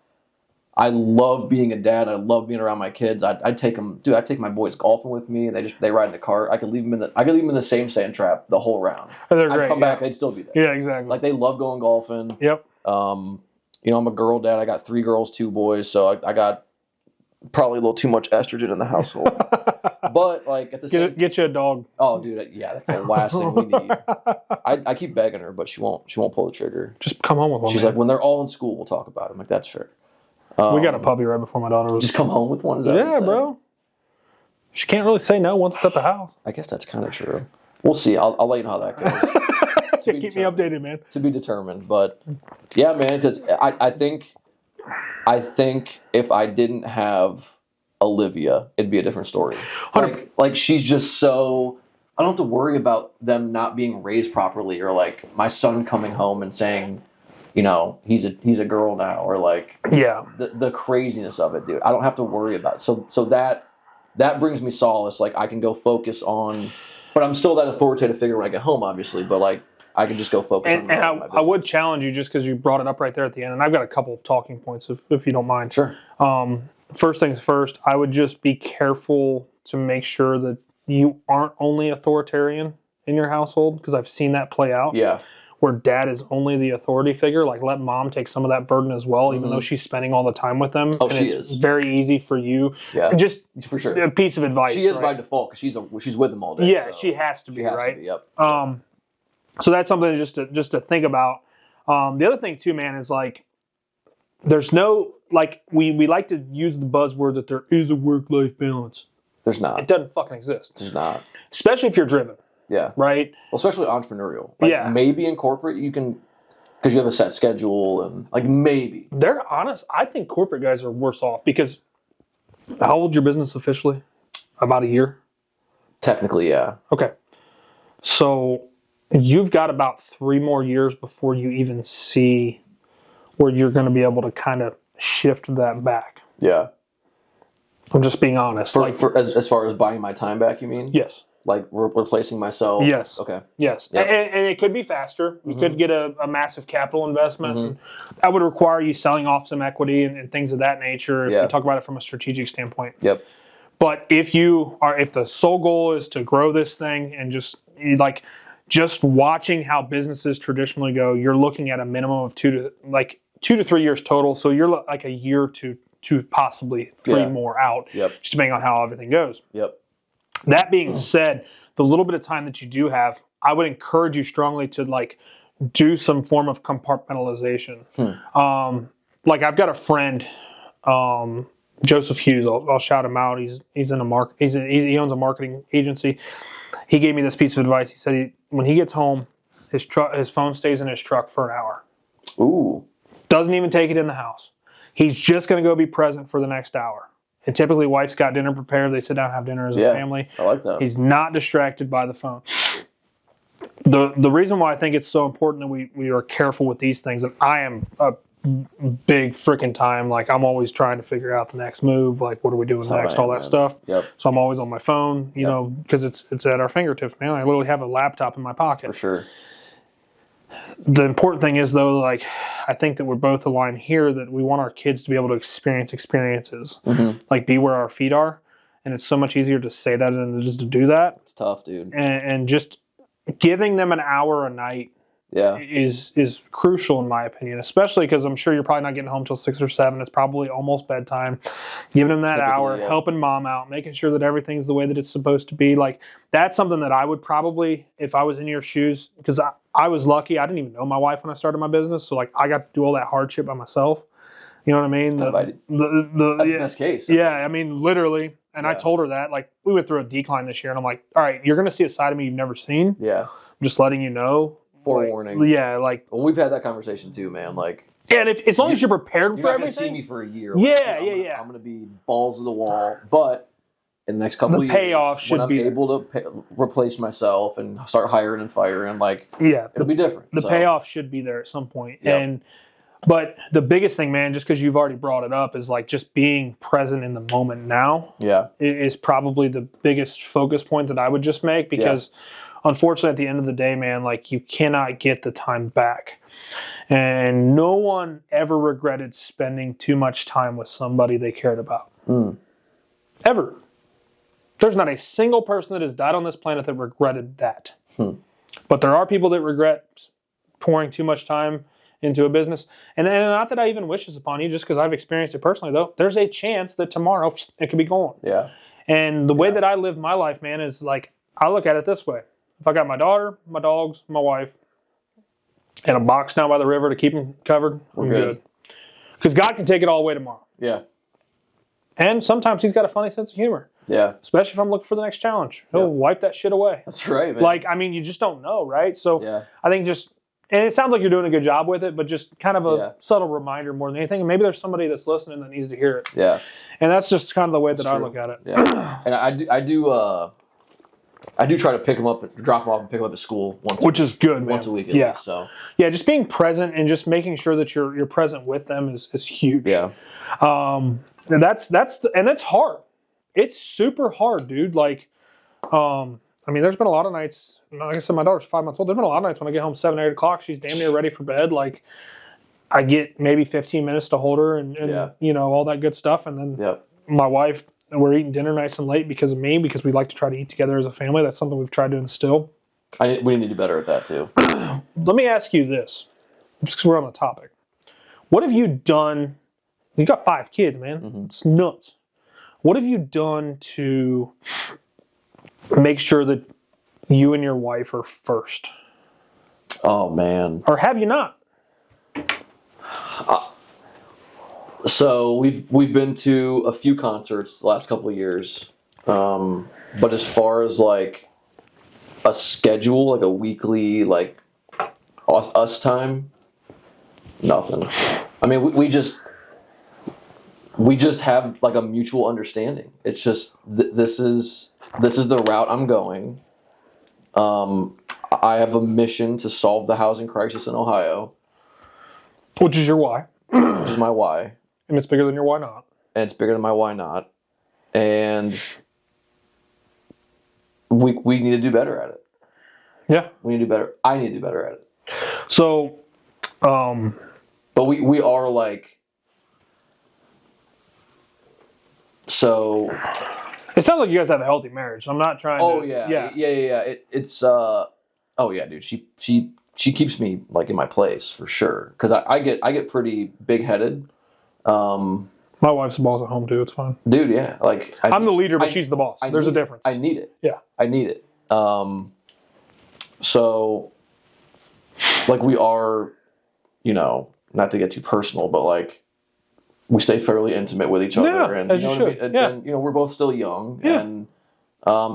I love being a dad. I love being around my kids. I take them, dude. I take my boys golfing with me. They ride in the cart. I could leave them in the same sand trap the whole round. They're great. I'd come back, they'd still be there. Yeah, exactly. Like they love going golfing. Yep. I'm a girl dad. I got 3 girls, 2 boys, so I got probably a little too much estrogen in the household. But like at the same, get you a dog. Oh, dude, yeah, that's the last thing we need. I keep begging her, but she won't pull the trigger. Just come home with one. She's like, when they're all in school, we'll talk about it. I'm like, that's fair. We got a puppy right before my daughter was. Just come home with one? Is that yeah, bro. She can't really say no once it's at the house. I guess that's kind of true. We'll see. I'll let you know how that goes. Keep me updated, man. To be determined. But yeah, man, because I think if I didn't have Olivia, it'd be a different story. Like she's just so, I don't have to worry about them not being raised properly, or like my son coming home and saying, you know, he's a girl now, or like the craziness of it, dude. I don't have to worry about it. So that brings me solace. Like I can go focus on, but I'm still that authoritative figure when I get home, obviously. But like I can just go focus on. And I would challenge you, just because you brought it up right there at the end, and I've got a couple of talking points if you don't mind. Sure. First things first, I would just be careful to make sure that you aren't only authoritarian in your household, because I've seen that play out. Yeah. Where dad is only the authority figure. Like, let mom take some of that burden as well, even though she's spending all the time with them. Oh, and she it's is. very easy for you. Yeah. Just for sure. A piece of advice. She is by default, because she's with them all day. Yeah, so she has to be, right? To be, yep. So that's something just to think about. The other thing too, man, is like, there's no, like, we like to use the buzzword that there is a work-life balance. There's not. It doesn't fucking exist. There's not. Especially if you're driven. Yeah. Right? Well, especially entrepreneurial. Like, yeah. Maybe in corporate you can, because you have a set schedule, and like maybe. They're honest. I think corporate guys are worse off, because how old is your business officially? About a year? Technically, yeah. Okay. So you've got about 3 more years before you even see where you're going to be able to kind of shift that back. Yeah. I'm just being honest. As far as buying my time back, you mean? Yes. Like replacing myself? Yes. Okay. Yes. Yep. And it could be faster. You could get a massive capital investment. That would require you selling off some equity and things of that nature, if you talk about it from a strategic standpoint. Yep. But if the sole goal is to grow this thing, and just watching how businesses traditionally go, you're looking at a minimum of 2 to 3 years total. So you're like a year to possibly 3 more out, just depending on how everything goes. Yep. That being said, the little bit of time that you do have, I would encourage you strongly to like do some form of compartmentalization. Like I've got a friend, Joseph Hughes. I'll shout him out. He owns a marketing agency. He gave me this piece of advice. He said when he gets home, his phone stays in his truck for an hour. Ooh. Doesn't even take it in the house. He's just going to go be present for the next hour. And typically, wife's got dinner prepared. They sit down and have dinner as a family. I like that. He's not distracted by the phone. The reason why I think it's so important that we are careful with these things, and I am a big freaking time, like I'm always trying to figure out the next move, like what are we doing next, all that stuff. Yep. So I'm always on my phone, you know, because it's at our fingertips, man. I literally have a laptop in my pocket. For sure. The important thing is, though, like, I think that we're both aligned here that we want our kids to be able to experience experiences, like be where our feet are. And it's so much easier to say that than just to do that. It's tough, dude. And just giving them an hour a night is crucial, in my opinion, especially because I'm sure you're probably not getting home till 6 or 7. It's probably almost bedtime. Giving them that hour, helping mom out, making sure that everything's the way that it's supposed to be. Like, that's something that I would probably, if I was in your shoes, because I was lucky. I didn't even know my wife when I started my business. So, like, I got to do all that hardship by myself. You know what I mean? That's the best case. Yeah, I mean, literally. And I told her that. Like, we went through a decline this year. And I'm like, all right, you're going to see a side of me you've never seen. Yeah. I'm just letting you know. Forewarning. Yeah, like. Well, we've had that conversation too, man. Like, And as long as you're prepared You're for not going to see everything. me for a year. Yeah, I'm going to be balls to the wall. But in the next couple of years, payoff should when I'm be able to replace myself and start hiring and firing, like, it'll be different. The payoff should be there at some point. Yep. But the biggest thing, man, just because you've already brought it up, is like just being present in the moment now. Yeah, is probably the biggest focus point that I would just make, because unfortunately, at the end of the day, man, like, you cannot get the time back. And no one ever regretted spending too much time with somebody they cared about. Ever. There's not a single person that has died on this planet that regretted that. But there are people that regret pouring too much time into a business. And not that I even wish this upon you, just because I've experienced it personally, though. There's a chance that tomorrow it could be gone. Yeah. And the way that I live my life, man, is like, I look at it this way. If I got my daughter, my dogs, my wife, and a box down by the river to keep them covered, I'm good. Because God can take it all away tomorrow. Yeah. And sometimes he's got a funny sense of humor. Yeah. Especially if I'm looking for the next challenge. He'll wipe that shit away. That's right, man. Like, I mean, you just don't know, right? So I think and it sounds like you're doing a good job with it, but just kind of a subtle reminder more than anything. And maybe there's somebody that's listening that needs to hear it. Yeah. And that's just kind of the way that I look at it. Yeah. And I do try to pick them up, drop them off, and pick them up at school which is good, man. Once a week at least. So just being present and just making sure that you're present with them is huge. Yeah. And that's hard. It's super hard, dude. Like, I mean, there's been a lot of nights. Like I said, my daughter's 5 months old. There's been a lot of nights when I get home 7, 8 o'clock. She's damn near ready for bed. Like, I get maybe 15 minutes to hold her and you know, all that good stuff. And then my wife, we're eating dinner nice and late because of me, because we like to try to eat together as a family. That's something we've tried to instill. We need to do better at that too. Let me ask you this, just because we're on the topic. What have you done? You got 5 kids, man. It's nuts. What have you done to make sure that you and your wife are first? Oh, man. Or have you not? So we've been to a few concerts the last couple of years. But as far as like a schedule, like a weekly, like us time, nothing. I mean, we just have like a mutual understanding. It's just this is the route I'm going. I have a mission to solve the housing crisis in Ohio. Which is your why. Which is my why. And it's bigger than your why not. And it's bigger than my why not. And we need to do better at it. Yeah. We need to do better. I need to do better at it. So, but we are like, so. It sounds like you guys have a healthy marriage. So I'm not trying to. Yeah. It's oh yeah, dude. She keeps me like in my place for sure. Because I get pretty big headed. My wife's the boss at home too. It's fine, dude. Yeah, like I'm the leader, but she's the boss. There's a difference. I need it. Yeah, I need it. So like we are, you know, not to get too personal, but like we stay fairly intimate with each other, and you know what I mean? And you know, we're both still young, and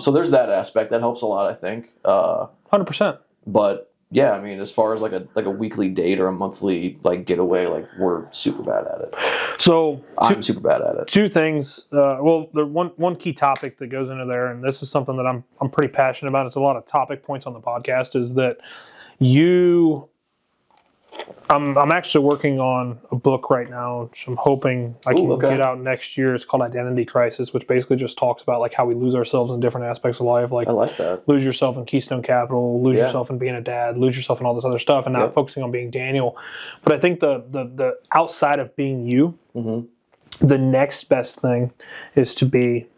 so there's that aspect that helps a lot, I think. 100%. But yeah, I mean, as far as like a weekly date or a monthly like getaway, like we're super bad at it. So I'm super bad at it. 2 things. Well, the one key topic that goes into there, and this is something that I'm pretty passionate about. It's a lot of topic points on the podcast. Is that I'm actually working on a book right now, which I'm hoping I can get out next year. It's called Identity Crisis, which basically just talks about like how we lose ourselves in different aspects of life. Like I like that. Lose yourself in Keystone Capital, lose yourself in being a dad, lose yourself in all this other stuff, and not focusing on being Daniel. But I think the outside of being you, the next best thing is to be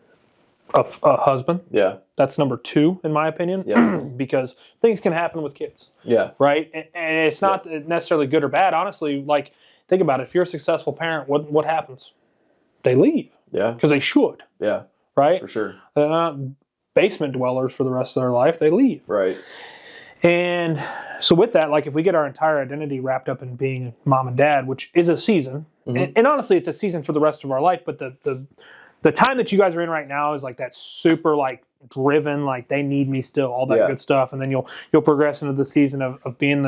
a husband. Yeah. That's number 2 in my opinion. Yeah. Because things can happen with kids. Yeah. Right? And it's not necessarily good or bad. Honestly, like think about it. If you're a successful parent, what happens? They leave. Yeah. Because they should. Yeah. Right? For sure. They're not basement dwellers for the rest of their life. They leave. Right. And so with that, like if we get our entire identity wrapped up in being mom and dad, which is a season, and honestly it's a season for the rest of our life, but the time that you guys are in right now is like that super like driven, like they need me still, all that good stuff, and then you'll progress into the season of being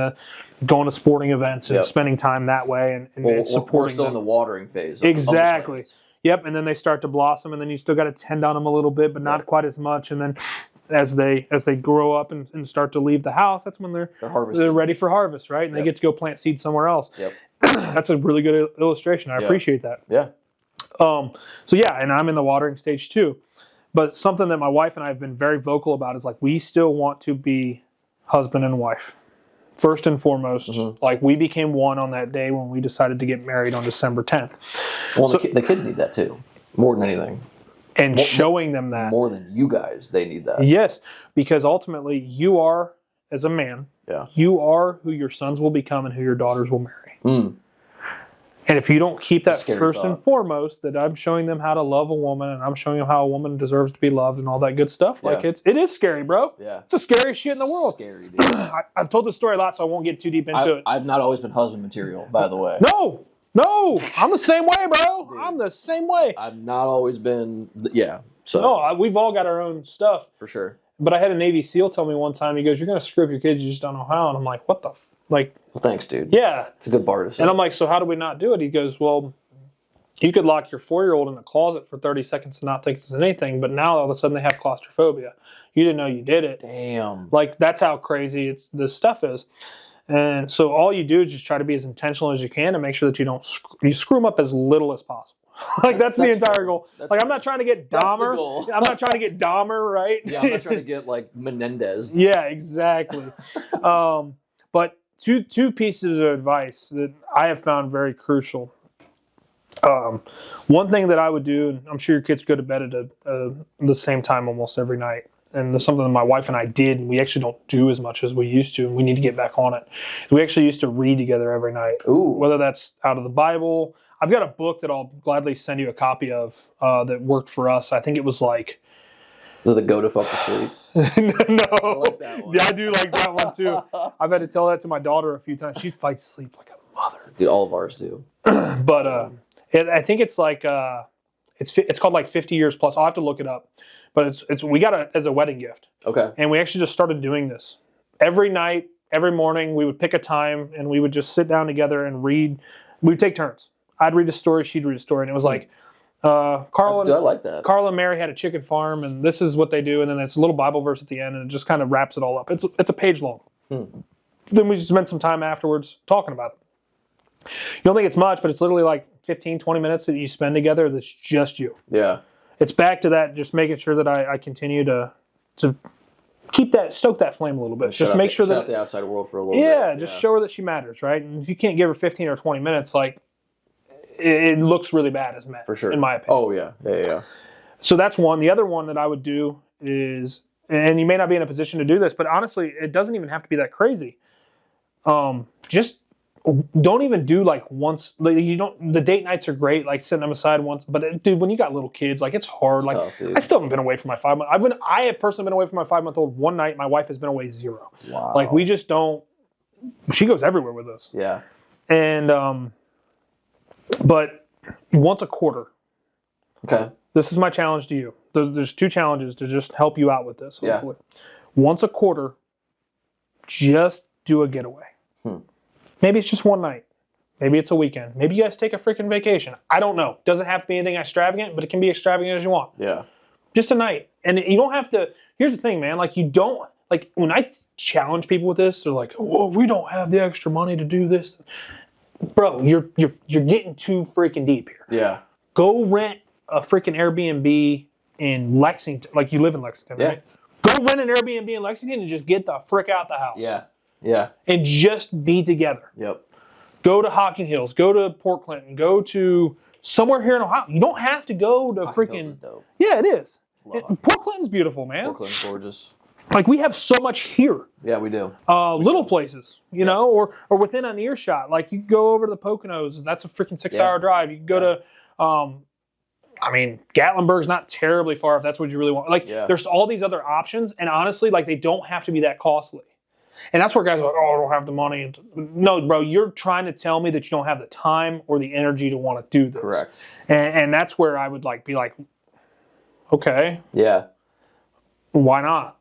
going to sporting events and spending time that way and supporting. We're still in the watering phase. Exactly. Yep, and then they start to blossom, and then you still got to tend on them a little bit, but not quite as much. And then as they grow up and start to leave the house, that's when they're ready for harvest, right? And they get to go plant seeds somewhere else. Yep. That's a really good illustration. I appreciate that. Yeah. So and I'm in the watering stage too. But something that my wife and I have been very vocal about is like we still want to be husband and wife. First and foremost, like we became one on that day when we decided to get married on December 10th. Well, so, the kids need that too, more than anything. And showing them that. More than you guys, they need that. Yes, because ultimately you are, as a man, you are who your sons will become and who your daughters will marry. Mm. And if you don't keep that first thought. and foremost, that I'm showing them how to love a woman and I'm showing them how a woman deserves to be loved and all that good stuff, like it is scary, bro. Yeah. It's the scariest shit in the world. Scary, dude. I've told this story a lot, so I won't get too deep into it. I've not always been husband material, by the way. No, I'm the same way, bro. Dude, I'm the same way. I've not always been, So. No, we've all got our own stuff. For sure. But I had a Navy SEAL tell me one time, he goes, you're going to screw up your kids, you just don't know how. And I'm like, what the like, well, thanks, dude. Yeah. It's a good bar to say. And I'm like, so how do we not do it? He goes, well, you could lock your 4-year-old in the closet for 30 seconds and not think it's anything, but now all of a sudden they have claustrophobia. You didn't know you did it. Damn. Like, that's how crazy this stuff is. And so all you do is just try to be as intentional as you can to make sure that you screw them up as little as possible. Like that's the entire goal. Like I'm not trying to get Dahmer. I'm not trying to get Dahmer, right? Yeah, I'm not trying to get like Menendez. Yeah, exactly. But two pieces of advice that I have found very crucial. One thing that I would do, and I'm sure your kids go to bed at the same time almost every night, and there's something that my wife and I did, and we actually don't do as much as we used to, and we need to get back on it. We actually used to read together every night. Ooh. Whether that's out of the Bible. I've got a book that I'll gladly send you a copy of that worked for us. I think it was like... Is it a go to fuck to sleep? No. I like that one. Yeah, I do like that one too. I've had to tell that to my daughter a few times. She fights sleep like a mother. Dude, all of ours do. But I think it's like it's called like 50 Years Plus. I'll have to look it up. But we got it as a wedding gift. Okay. And we actually just started doing this every night, every morning. We would pick a time and we would just sit down together and read. We would take turns. I'd read a story, she'd read a story, and it was like Carl and Mary had a chicken farm, and this is what they do, and then there's a little Bible verse at the end, and it just kind of wraps it all up. It's a page long. Then we just spent some time afterwards talking about it. You don't think it's much, but it's literally like 15, 20 minutes that you spend together that's just you. Yeah. It's back to that, just making sure that I continue to stoke that flame a little bit. Just make sure that out the outside world for a little bit. Yeah, just show her that she matters, right? And if you can't give her 15 or 20 minutes, like, it looks really bad as men, for sure, in my opinion. Oh yeah. So that's one. The other one that I would do is, and you may not be in a position to do this, but honestly, it doesn't even have to be that crazy. Just don't even do like once. Like, the date nights are great, like setting them aside once. But dude, when you got little kids, like it's hard. It's like tough, dude. I still haven't been away from my 5 month. I have personally been away from my 5-month-old one night. My wife has been away 0. Wow. Like we just don't. She goes everywhere with us. Yeah. And but once a quarter. Okay. This is my challenge to you. There's 2 challenges to just help you out with this, hopefully. Yeah. Once a quarter, just do a getaway. Maybe it's just one night. Maybe it's a weekend. Maybe you guys take a freaking vacation. I don't know. Doesn't have to be anything extravagant, but it can be extravagant as you want. Yeah. Just a night. And you don't have to... Here's the thing, man. Like, you don't... Like, when I challenge people with this, they're like, oh, we don't have the extra money to do this. Bro, you're getting too freaking deep here. Yeah. Go rent a freaking Airbnb in Lexington. Like you live in Lexington, right? Go rent an Airbnb in Lexington and just get the frick out the house. Yeah. Yeah. And just be together. Yep. Go to Hocking Hills. Go to Port Clinton. Go to somewhere here in Ohio. You don't have to go to Hocking Hills freaking... is dope. Yeah, it is. Port Clinton's beautiful, man. Port Clinton's gorgeous. Like, we have so much here. Yeah, we do. Little places, you know, or within an earshot. Like, you go over to the Poconos, that's a freaking 6-hour drive. You can go to, Gatlinburg's not terribly far if that's what you really want. Like, there's all these other options, and honestly, like, they don't have to be that costly. And that's where guys are like, oh, I don't have the money. No, bro, you're trying to tell me that you don't have the time or the energy to want to do this. Correct. And that's where I would, like, be like, Okay. Yeah. Why not?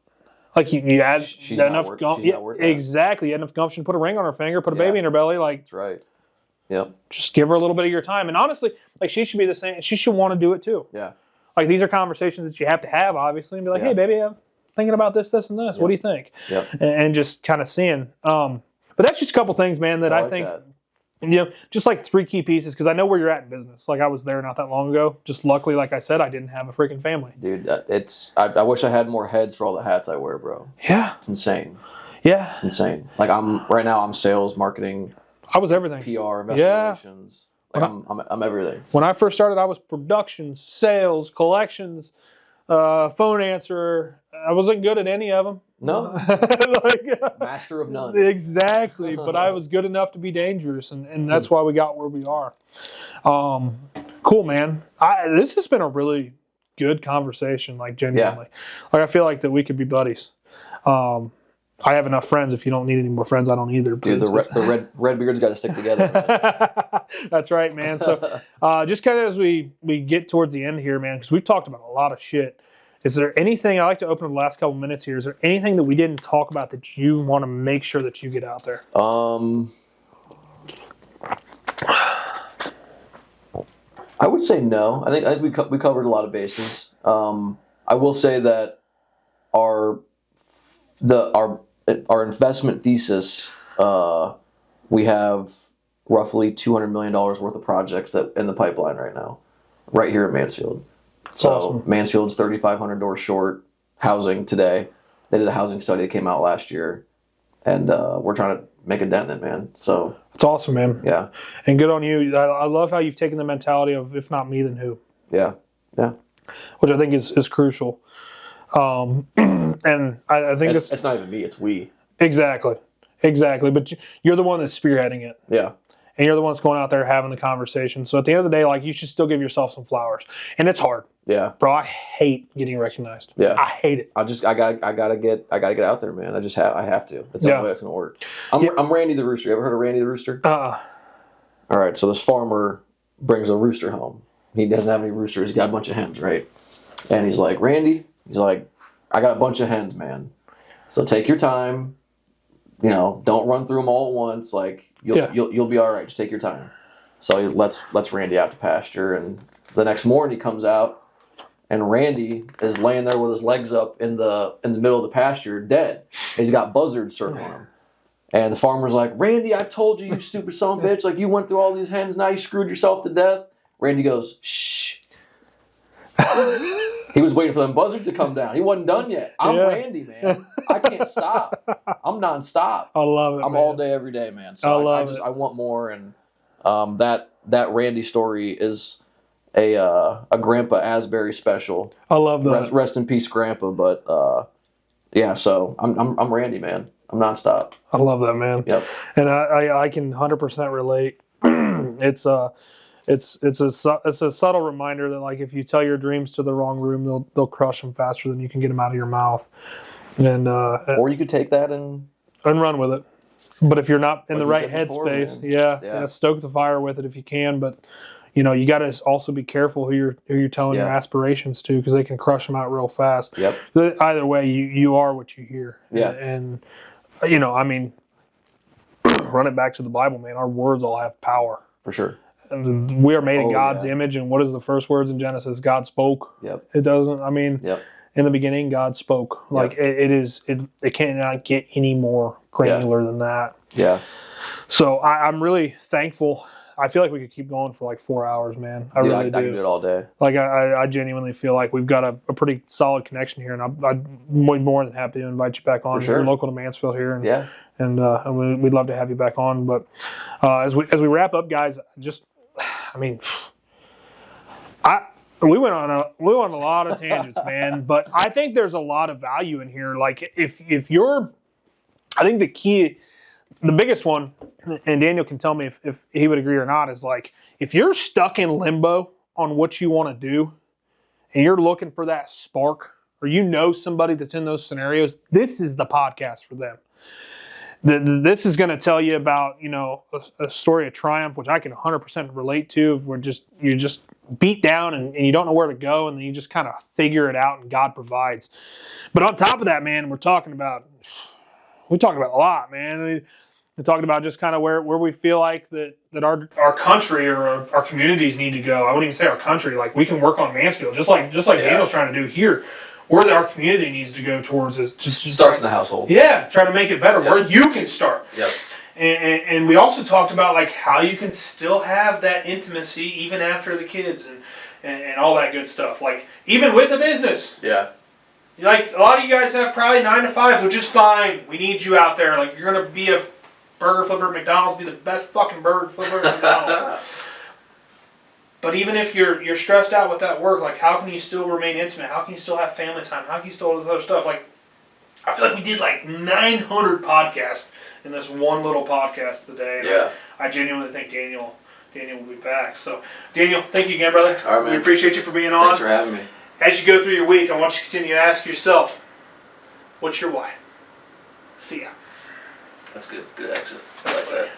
Like you had She's enough not gumption. she's not worth that. Exactly. You had enough gumption to put a ring on her finger, put a Yeah. baby in her belly. Like, That's right. Yep. just give her a little bit of your time. And honestly, like she should be the same. She should want to do it too. Yeah. Like these are conversations that you have to have, obviously, and be like, Yeah. hey, baby, I'm thinking about this, and this. Yep. What do you think? Yep. And just kind of seeing. But that's just a couple things, man, that I like think, that. Just like 3 key pieces, because I know where you're at in business. Like I was there not that long ago. Just luckily, like I said, I didn't have a freaking family. Dude, I wish I had more heads for all the hats I wear, bro. Yeah. It's insane. Yeah. It's insane. Like right now I'm sales, marketing, I was everything. PR, investor relations. Like I'm everything. When I first started, I was production, sales, collections, phone answerer. I wasn't good at any of them. No. Master of none. Exactly. But I was good enough to be dangerous, and that's why we got where we are. Cool, man. This has been a really good conversation, like genuinely. Yeah. Like I feel like that we could be buddies. I have enough friends. If you don't need any more friends, I don't either. Dude, the red beards got to stick together. That's right, man. So just kind of as we get towards the end here, man, because we've talked about a lot of shit. Is there anything, I like to open the last couple minutes here, is there anything that we didn't talk about that you want to make sure that you get out there? I would say no. I think we covered a lot of bases. I will say that our investment thesis, we have roughly $200 million worth of projects that in the pipeline right now, right here at Mansfield. So awesome. Mansfield's 3,500 doors short housing today. They did a housing study that came out last year, and we're trying to make a dent in it, man. So it's awesome, man. Yeah, and good on you. I love how you've taken the mentality of if not me, then who? Yeah, which I think is crucial. And I think it's not even me; it's we. Exactly. But you're the one that's spearheading it. Yeah. And you're the one that's going out there having the conversation. So at the end of the day, like you should still give yourself some flowers. And it's hard. Yeah. Bro, I hate getting recognized. Yeah. I hate it. I gotta get out there, man. I have to. That's the only way it's gonna work. I'm Randy the Rooster. You ever heard of Randy the Rooster? All right, so this farmer brings a rooster home. He doesn't have any roosters, he's got a bunch of hens, right? And he's like, Randy, I got a bunch of hens, man. So take your time. Don't run through them all at once. Like you'll be all right. Just take your time. So he lets Randy out to pasture, and the next morning he comes out, and Randy is laying there with his legs up in the middle of the pasture, dead. And he's got buzzards circling him. And the farmer's like, Randy, I told you, you stupid son of a bitch. Like you went through all these hens, now you screwed yourself to death. Randy goes, shh. He was waiting for them buzzards to come down. He wasn't done yet. I'm Randy, man. I can't stop. I'm nonstop. I love it. I'm all day, every day, man. So I want more, and that Randy story is a Grandpa Asbury special. I love that. Rest in peace, Grandpa. But so I'm Randy, man. I'm nonstop. I love that, man. Yep. And I can 100% relate. It's a subtle reminder that like if you tell your dreams to the wrong room, they'll crush them faster than you can get them out of your mouth. And or you could take that and run with it. But if you're not in the right headspace, stoke the fire with it if you can. But you got to also be careful who you're telling your aspirations to, because they can crush them out real fast. Yep. Either way, you are what you hear. Yeah. And run it back to the Bible, man. Our words all have power. For sure. And we are made in God's image, and what is the first words in Genesis? God spoke. Yep. It doesn't. In the beginning, God spoke. Like it cannot get any more granular than that. Yeah. So I'm really thankful. I feel like we could keep going for like 4 hours, man. I really do. I can do it all day. Like I genuinely feel like we've got a pretty solid connection here, and I'd be more than happy to invite you back on. For sure. You're local to Mansfield here, and we'd love to have you back on. But as we wrap up, guys, we went on a lot of tangents, man. But I think there's a lot of value in here. Like if you're, I think the biggest one, and Daniel can tell me if he would agree or not, is like if you're stuck in limbo on what you want to do, and you're looking for that spark, or somebody that's in those scenarios, this is the podcast for them. This is going to tell you about a story of triumph, which I can 100% relate to. You're just beat down and you don't know where to go, and then you just kind of figure it out and God provides. But on top of that, man, we're talking about a lot, man. We're talking about just kind of where we feel like that our country or our communities need to go. I wouldn't even say our country. Like, we can work on Mansfield, just like Daniel's trying to do here. Where our community needs to go towards is just starts in the household. Yeah, trying to make it better. Yep. Where you can start. Yep. And we also talked about like how you can still have that intimacy even after the kids and all that good stuff. Like, even with a business. Yeah. Like, a lot of you guys have probably 9 to 5s, which is fine. We need you out there. Like, if you're gonna be a burger flipper at McDonald's, be the best fucking burger flipper at McDonald's. But even if you're stressed out with that work, like, how can you still remain intimate? How can you still have family time? How can you still do this other stuff? Like, I feel like we did like 900 podcasts in this one little podcast today. Yeah. I genuinely think Daniel will be back. So, Daniel, thank you again, brother. All right, man. We appreciate you for being on. Thanks for having me. As you go through your week, I want you to continue to ask yourself, what's your why? See ya. That's good. Good action. I like that.